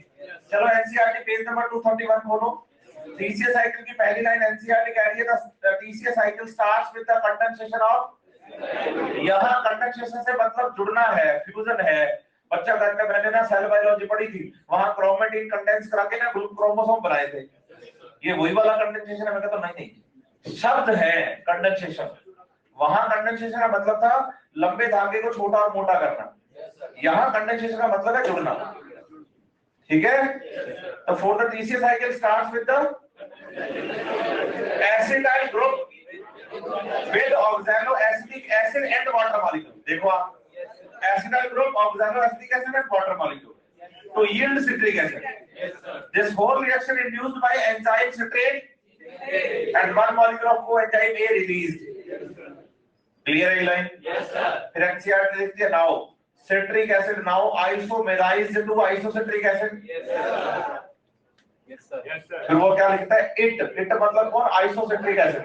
चलो एनसीईआरटी पेज नंबर 231 खोलो। TCA साइकिल की पहली लाइन एनसीईआरटी कह रही है the TCA cycle starts with the condensation of, यहाँ कंडेंसेशन से मतलब जुड़ना है, फ्यूजन है। बच्चा घर में मैंने ना सेल बायोलॉजी पढ़ी थी, वहां क्रोमेटिन कंडेंस करा के ना क्रोमोसोम बनाए थे। ये वही वाला कंडेंसेशन है? मैं कहता नहीं, शब्द है कंडेंसेशन। वहां कंडेंसेशन का मतलब था लंबे धागे को छोटा और मोटा करना, यहाँ कंडेंसेशन का मतलब है जुड़ना। ठीक है? तो for the TCA cycle starts with the acetyl group with oxaloacetic acid and water molecule. देखो आप, acetyl group, oxaloacetic acid and water molecule to yield citric acid. This whole reaction induced by enzyme citrate and one molecule of coenzyme A released. Clear है line? Yes sir. फिर NCERT लिखती है now citric acid now isomerized to isocitric acid. Yes sir. Yes sir. फिर वो क्या लिखता है? it मतलब कौन? isocitric acid.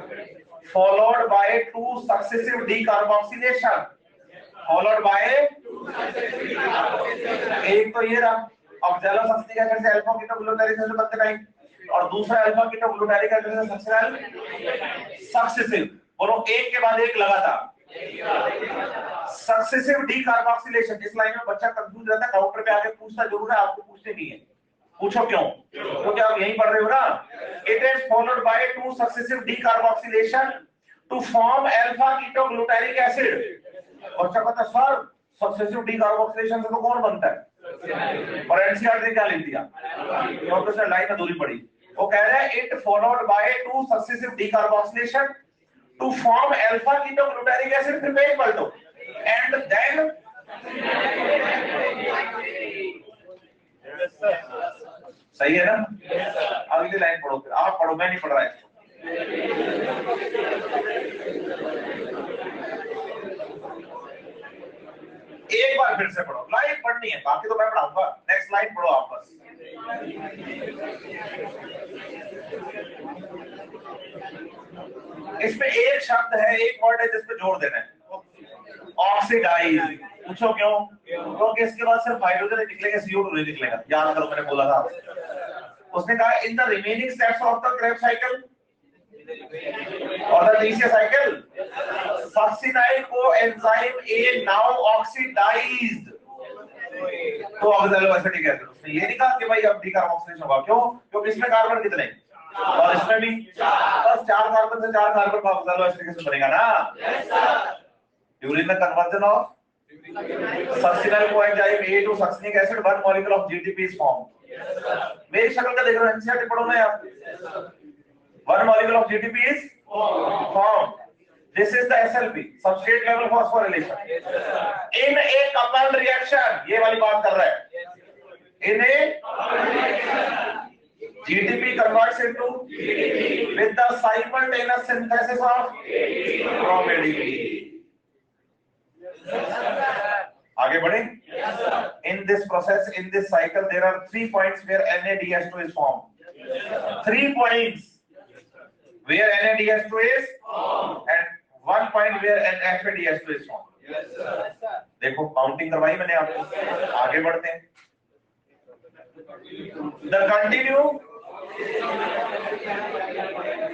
Followed by 2 successive decarboxylation. Followed by एक तो ये रहा ऑक्सैलोएसिटिक एसिड से अल्फा कीटोग्लूटारिक एसिड बनते टाइम, और दूसरा अल्फा कीटोग्लूटारिक एसिड से सक्सेसिव, बोलो एक के बाद एक लगातार सक्सेसिव डीकार्बोक्सिलेशन। इस लाइन में बच्चा कंफ्यूज रहता है, काउंटर पे आके पूछता जरूर है, आपको पूछते नहीं है। पूछो क्यों? क्योंकि आप यहीं पढ़ रहे हो ना। It is followed by 2 successive decarboxylation to form alpha ketoglutarate acid. बच्चा कहता है सर सक्सेसिव डीकार्बोक्सिलेशन से तो कौन बनता है? और एनसीईआरटी ने क्या लिख दिया? क्योंकि उसने लाइन अधूरी पढ़ी। वो कह रहा है it followed by 2 successive decarboxylation to form alpha ketoglutarate acid, फिर पेज पलटो, and then सही है ना? अगली लाइन पढ़ो, फिर आप पढ़ो, मैं नहीं पढ़ रहा है। एक बार फिर से पढ़ो, लाइन पढ़नी है, बाकी तो मैं पढ़ाऊंगा। नेक्स्ट लाइन पढ़ो आप बस। इसमें एक शब्द है, एक वर्ड है जिसपे जोर देना है, ऑक्सीडाइज। पूछो क्यों? क्योंकि इसके बाद सिर्फ हाइड्रोजन निकलेगा, CO2 नहीं निकलेगा। याद करो मैंने बोला था। उसने कहा in the remaining steps of the Kreb cycle और the TCA cycle succinyl coenzyme A now oxidized to oxaloacetic acid. उसने ये नहीं कहा कि भाई अब डीकार्बोक्सिलेशन होगा, क्यों? क्योंकि इसमें कार्बन कितने और इसमें भी बस 4 कार्बन से 4 कार्बन का ऑक्सैलोएसिटिक एसिड बनेगा ना। यूरिन में conversion of succinyl coenzyme A to succinic acid, 1 molecule of GTP is formed। मेरी शक्ल का देख रहे हो, एनसीईआरटी पढ़ो ना आप। 1 molecule of GTP is formed। This is the SLP, substrate level phosphorylation। In a coupled reaction, ये वाली बात कर रहा है। In a GTP converts into with the simultaneous synthesis of from ADP। आगे बढ़े। In this process, in this cycle, there are 3 points where NADH2 is formed। 3 points where NADH2 is formed and 1 point where FADH2 is formed। देखो counting करवाई मैंने आपको। आगे बढ़ते हैं। The continue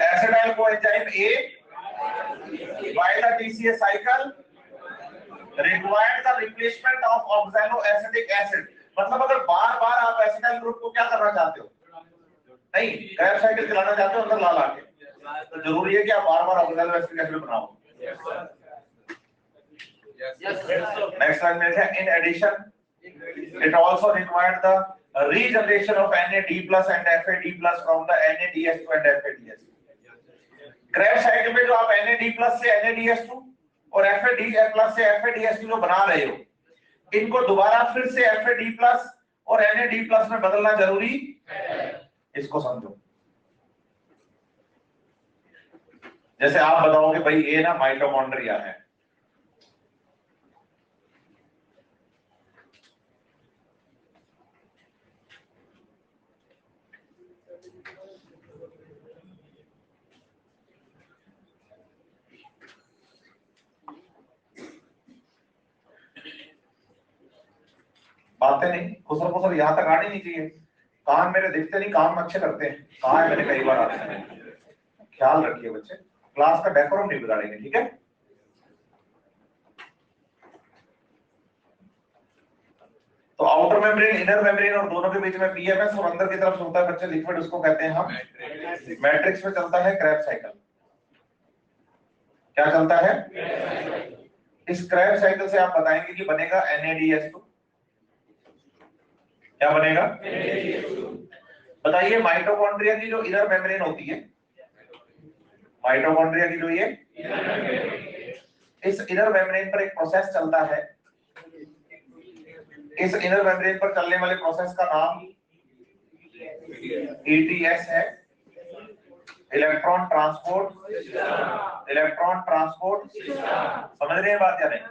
acetyl coenzyme A by the TCA cycle required the replacement of oxaloacetic acid। मतलब अगर बार-बार आप एसिटाइल ग्रुप को क्या करना चाहते हो, नहीं क्रैब साइकिल चलाना चाहते हो अंदर ला ला के, तो जरूरी है कि आप बार-बार ऑक्सैलोएसिटिक एसिड बनाओ। नेक्स्ट लाइन में है in addition it also required the regeneration of NAD+ and FAD+ from the NADH2 and FADH2। Krebs cycle में जो आप NAD+ से NADH2 और FAD+ से FADH2 जो बना रहे हो, इनको दोबारा फिर से FAD+ और NAD+ में बदलना जरूरी है। इसको समझो। जैसे आप बताओगे भाई ये ना माइटोकॉन्ड्रिया है, बातें नहीं खुसर खुसर यहाँ तक आनी नहीं चाहिए। कान मेरे दिखते नहीं, काम अच्छे करते हैं। कहा है मैंने कई बार आते हैं, ख्याल रखिए बच्चे, क्लास का डेकोरम नहीं बिगाड़ेंगे, ठीक है। तो आउटर मेम्ब्रेन, इनर मेम्ब्रेन और दोनों के बीच में पीएमएस और अंदर की तरफ होता है बच्चे लिक्विड, उसको कहते हैं हम मैट्रिक्स में चलता है क्रैब साइकिल। क्या चलता है? इस क्रैब साइकिल से आप बताएंगे कि बनेगा NADH2। क्या बनेगा? बताइए माइटोकॉन्ड्रिया की जो इनर मेम्ब्रेन होती है, माइटोकॉन्ड्रिया की जो ये इस इनर मेम्ब्रेन पर एक प्रोसेस चलता है। इस इनर मेम्ब्रेन पर चलने वाले प्रोसेस का नाम ETS है, इलेक्ट्रॉन ट्रांसपोर्ट। इलेक्ट्रॉन ट्रांसपोर्ट समझ रहे हैं बात या नहीं?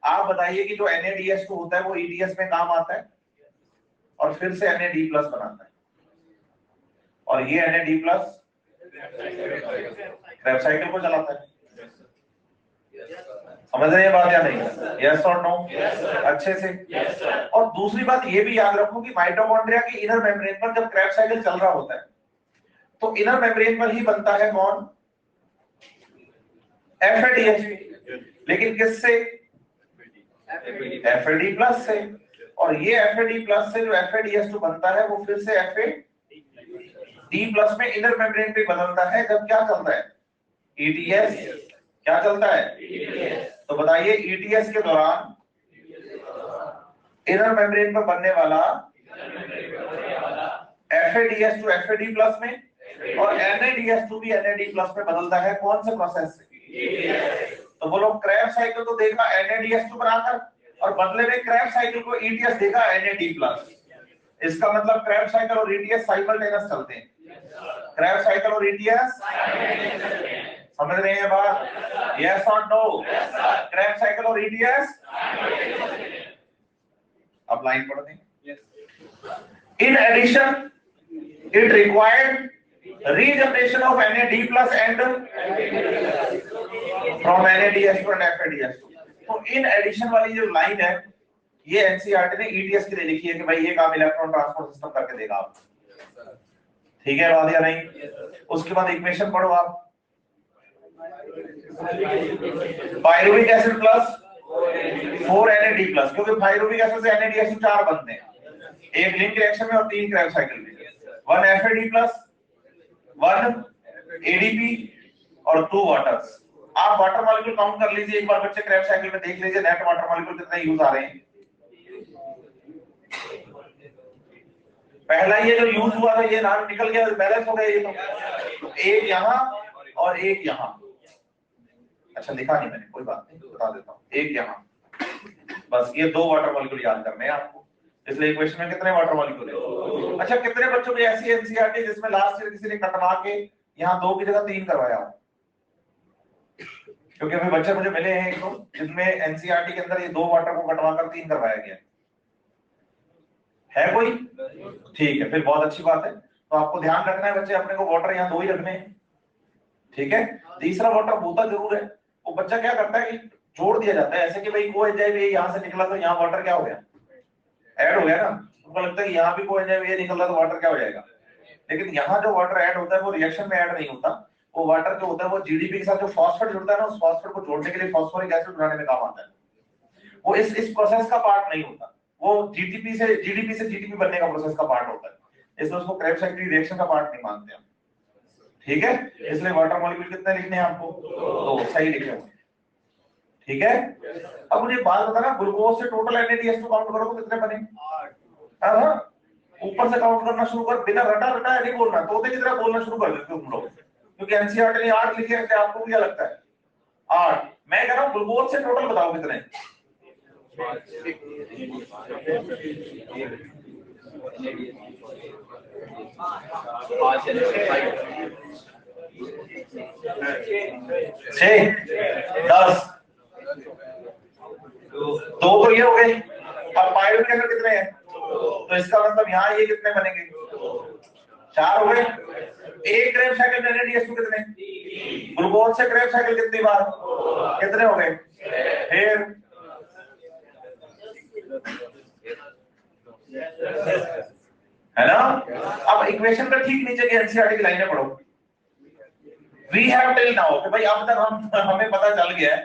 आप बताइए कि जो NADH2 होता है वो ETS में काम आता है और फिर से NAD+ बनाता है, और ये NAD+ क्रैब साइकिल को चलाता है। समझ रहे हैं बात या नहीं? यस और नो? अच्छे से। और दूसरी बात ये भी याद रखो कि माइटोकॉन्ड्रिया की इनर मेम्ब्रेन पर जब क्रैब साइकिल चल रहा होता है तो इनर मेम्ब्रेन पर ही बनता है कौन? FADH। लेकिन किससे? FAD+ से। और ये FAD+ से जो FADH2 बनता है वो फिर से FAD+ में इनर मेम्ब्रेन पे बदलता है जब क्या चलता है? ETS। क्या चलता है? तो बताइए ETS के दौरान इनर मेम्ब्रेन पर बनने वाला FADH2 FAD+ में और NADH2 भी NAD+ में बदलता है, कौन से प्रोसेस से? तो बोलो क्रैब साइकिल तो देखा NADH2 बनाकर और बदले में क्रैब साइकिल को ETS देखा NAD+। इसका मतलब क्रैब साइकिल और ETS साइमल्टेनियस चलते हैं। क्रैब साइकिल और ETS समझ रहे हैं बात? यस और नो? क्रैब साइकिल और ETS। अब लाइन पढ़ दें। In addition it required regeneration of NAD+ and from NADH2 and FADH2। तो इन एडिशन वाली जो लाइन है ये एनसीईआरटी ने ETS के लिए लिखी है कि भाई ये काम इलेक्ट्रॉन ट्रांसपोर्ट सिस्टम करके देगा आप। ठीक है बात या नहीं? उसके बाद इक्वेशन पढ़ो आप, pyruvic acid plus 4 NAD plus, क्योंकि पायरुविक एसिड से NADH2 4 बनते हैं, एक लिंक रिएक्शन में और 3 क्रैब साइकिल में। 1 FAD प्लस 1 ADP और 2 वाटर्स। आप वाटर मॉलिक्यूल काउंट कर लीजिए एक बार, बच्चे क्रैब साइकिल में देख लीजिए नेट वाटर मॉलिक्यूल कितने यूज आ रहे हैं। पहला ये जो यूज हुआ था ये नाम निकल गया, बैलेंस हो गया ये तो एक यहाँ और एक यहाँ। अच्छा लिखा नहीं मैंने, कोई बात नहीं बता देता हूँ, एक यहाँ, बस ये 2 वाटर मॉलिक्यूल याद करने हैं आपको, इसलिए इक्वेशन में कितने वाटर मॉलिक्यूल है। अच्छा कितने बच्चों की ऐसी एनसीईआरटी जिसमें लास्ट ईयर किसी ने कटवा के यहाँ 2 की जगह 3 करवाया हो? क्योंकि अभी बच्चे मुझे मिले हैं एक दो जिनमें एनसीईआरटी के अंदर ये 2 वाटर को कटवा कर 3 करवाया गया है कोई? ठीक है, फिर बहुत अच्छी बात है। तो आपको ध्यान रखना है बच्चे, अपने को वाटर यहाँ 2 ही रखने हैं, ठीक है। तीसरा वाटर होता जरूर है, वो बच्चा क्या करता है कि जोड़ दिया जाता है ऐसे कि भाई कोएंजाइम ए यहाँ से निकला तो यहाँ वाटर क्या हो गया, ऐड हो गया ना। उनको लगता है कि यहाँ भी कोएंजाइम ए निकला तो वाटर क्या हो जाएगा, लेकिन यहाँ जो वाटर ऐड होता है वो रिएक्शन में ऐड नहीं होता। वो वाटर जो होता है वो जीडीपी के साथ जो फॉस्फेट जुड़ता है ना, उस फॉस्फेट को जोड़ने के लिए फॉस्फोरिक एसिड बनाने में काम आता है। वो इस प्रोसेस का पार्ट नहीं होता, वो जीडीपी से जीडीपी बनने का प्रोसेस का पार्ट होता है, इसलिए उसको क्रेब्स साइकिल रिएक्शन का पार्ट नहीं मानते हम, ठीक है। इसलिए वाटर मॉलिक्यूल कितने लिखने हैं आपको? 2, सही लिखे होंगे, ठीक है। अब मुझे बात बताना, ग्लूकोज से टोटल NADH2 काउंट करो तो कितने बने? 8। हाँ ऊपर से काउंट करना शुरू कर, बिना रटा रटा नहीं बोलना, तोते की तरह बोलना शुरू कर देते हो तुम लोग, क्योंकि एनसीईआरटी ने 8 लिखे हैं, आपको क्या लगता है 8? मैं कह रहा हूँ ग्लूकोज से टोटल बताओ कितने। छह 10 2 तो ये हो गए। अब पायरुविक एसिड कितने हैं? तो इसका मतलब यहाँ ये कितने बनेंगे? 4 हो गए। एक क्रेब साइकिल में NADH2 कितने? ग्लूकोज से क्रेब साइकिल कितनी बार? कितने हो गए? फिर है ना। अब इक्वेशन का ठीक नीचे की एनसीईआरटी की लाइनें पढ़ो। वी हैव टिल नाउ कि भाई अब तक हमें पता चल गया है,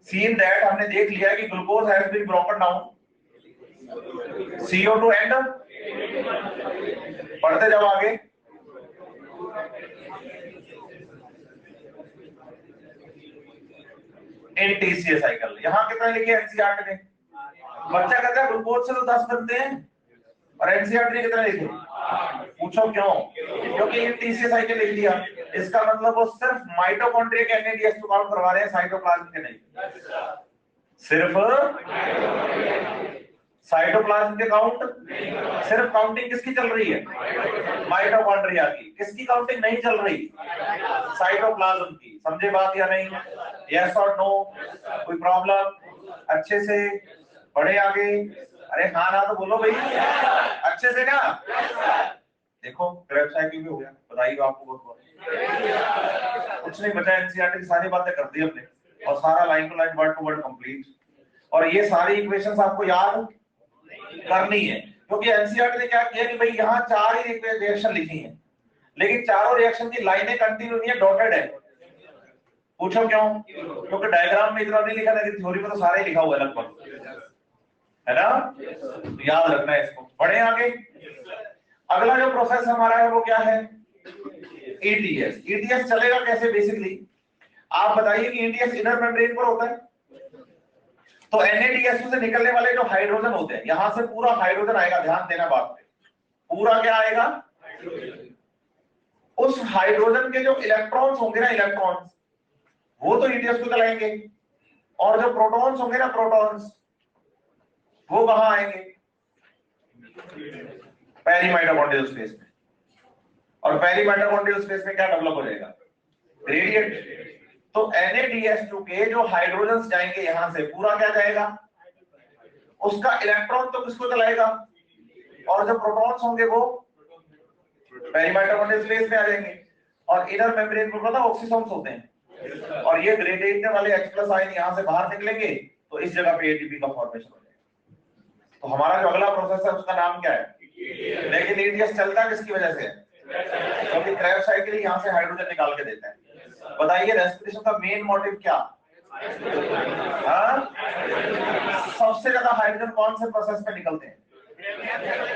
सीन दैट हमने देख लिया कि glucose has been broken down, CO2 and पढ़ते जाओ आगे, इन TCA साइकिल। यहां कितना लिखे एनसीईआरटी ने? बच्चा कहता है ग्लूकोज से तो 10 बनते हैं और एनसीईआरटी ने कितना लिखे? पूछो क्यों? क्योंकि इन TCA साइकिल लिख दिया, इसका मतलब वो सिर्फ माइटोकॉन्ड्रिया के NADH2 काउंट करवा रहे हैं, साइटोप्लाज्म के नहीं। सिर्फ साइटोप्लाज्म के काउंट, सिर्फ काउंटिंग किसकी चल रही है? माइटोकॉन्ड्रिया की। किसकी काउंटिंग नहीं चल रही? साइटोप्लाज्म की। समझे बात या नहीं? यस और नो? कोई प्रॉब्लम? अच्छे से बढ़े आगे। अरे हाँ ना तो बोलो भाई अच्छे से ना। देखो क्रेब साइकिल भी हो गया, बधाई हो आपको बहुत बहुत। कुछ नहीं बचा, एनसीईआरटी की सारी बातें कर दी हमने और सारा line to line word to word complete. और ये सारी इक्वेशंस आपको याद करनी है, क्योंकि एनसीईआरटी ने क्या किया कि भाई यहाँ 4 ही रिएक्शन लिखी हैं, लेकिन चारों रिएक्शन की लाइनें कंटिन्यू नहीं है, डॉटेड है। पूछो क्यों? क्योंकि डायग्राम में इतना नहीं लिखा, लेकिन थ्योरी में तो सारा ही लिखा हुआ है लगभग, है ना। तो याद रखना है इसको। बढ़े आगे। अगला जो प्रोसेस हमारा है वो क्या है? ETS। ETS चलेगा कैसे? बेसिकली आप बताइए कि ETS इनर मेम्ब्रेन पर होता है, तो NADH2 से निकलने वाले जो हाइड्रोजन होते हैं, यहां से पूरा हाइड्रोजन आएगा, ध्यान देना बात पे, पूरा क्या आएगा? उस हाइड्रोजन के जो इलेक्ट्रॉन्स होंगे ना, इलेक्ट्रॉन्स, वो तो ETS को चलाएंगे, और जो प्रोटॉन्स होंगे ना, प्रोटॉन्स, वो कहां आएंगे? पेरी माइटोकॉन्ड्रियल स्पेस में। और पेरी माइटोकॉन्ड्रियल स्पेस में क्या डेवलप हो जाएगा? ग्रेडिएंट। तो NADH2 के जो हाइड्रोजन्स जाएंगे यहां से, पूरा क्या जाएगा? उसका इलेक्ट्रॉन तो किसको चलाएगा? और जो प्रोटॉन्स होंगे वो पेरी माइटोकॉन्ड्रियल स्पेस में आ जाएंगे। और इनर मेम्ब्रेन पर पता ऑक्सीसोम्स होते हैं, और ये ग्रेडिएंट वाले H+ आयन यहां से बाहर निकलेंगे, तो इस जगह पे ATP का फॉर्मेशन हो जाएगा। तो हमारा जो अगला प्रोसेस है उसका नाम क्या है? लेकिन ETS चलता किसकी वजह से है? क्योंकि क्रेब साइकिल यहां से हाइड्रोजन निकाल के देते हैं, बताइए रेस्पिरेशन का मेन मोटिव क्या? हाँ, सबसे ज्यादा हाइड्रोजन कौन से प्रोसेस में निकलते हैं?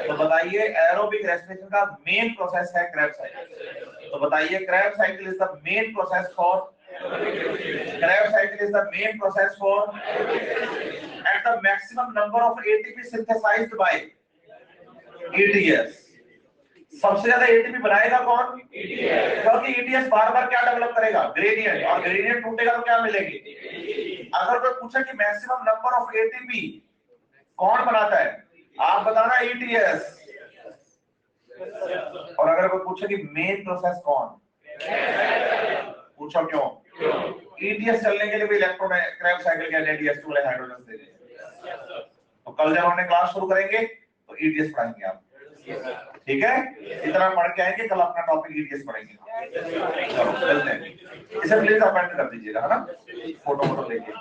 तो बताइए एरोबिक रेस्पिरेशन का मेन प्रोसेस है क्रेब्स साइकिल। तो बताइए Krebs cycle is the main process for, Krebs cycle is the main process for at the maximum number of ATP synthesized by ETS. सबसे ज्यादा एटीपी बनाएगा कौन? क्योंकि ईटीएस बार बार क्या डेवलप करेगा? ग्रेडियंट, और ग्रेडियंट टूटेगा तो क्या मिलेगी? अगर कोई पूछे कि मैक्सिमम नंबर ऑफ एटीपी कौन बनाता है, आप बताना ईटीएस। और अगर कोई पूछे कि मेन प्रोसेस कौन, पूछो क्यों? ईटीएस चलने के लिए भी इलेक्ट्रॉन क्रेब्स साइकिल के NADH2 वाले हाइड्रोजन दे देंगे। तो कल जब हमने क्लास शुरू करेंगे तो ईटीएस पढ़ाएंगे आप, ठीक है? इतना पढ़ के आएंगे, कल अपना टॉपिक ईटीएस पढ़ेंगे। चलो चलते हैं, इसे प्लीज अपेंड कर दीजिएगा, है ना, फोटो लेके।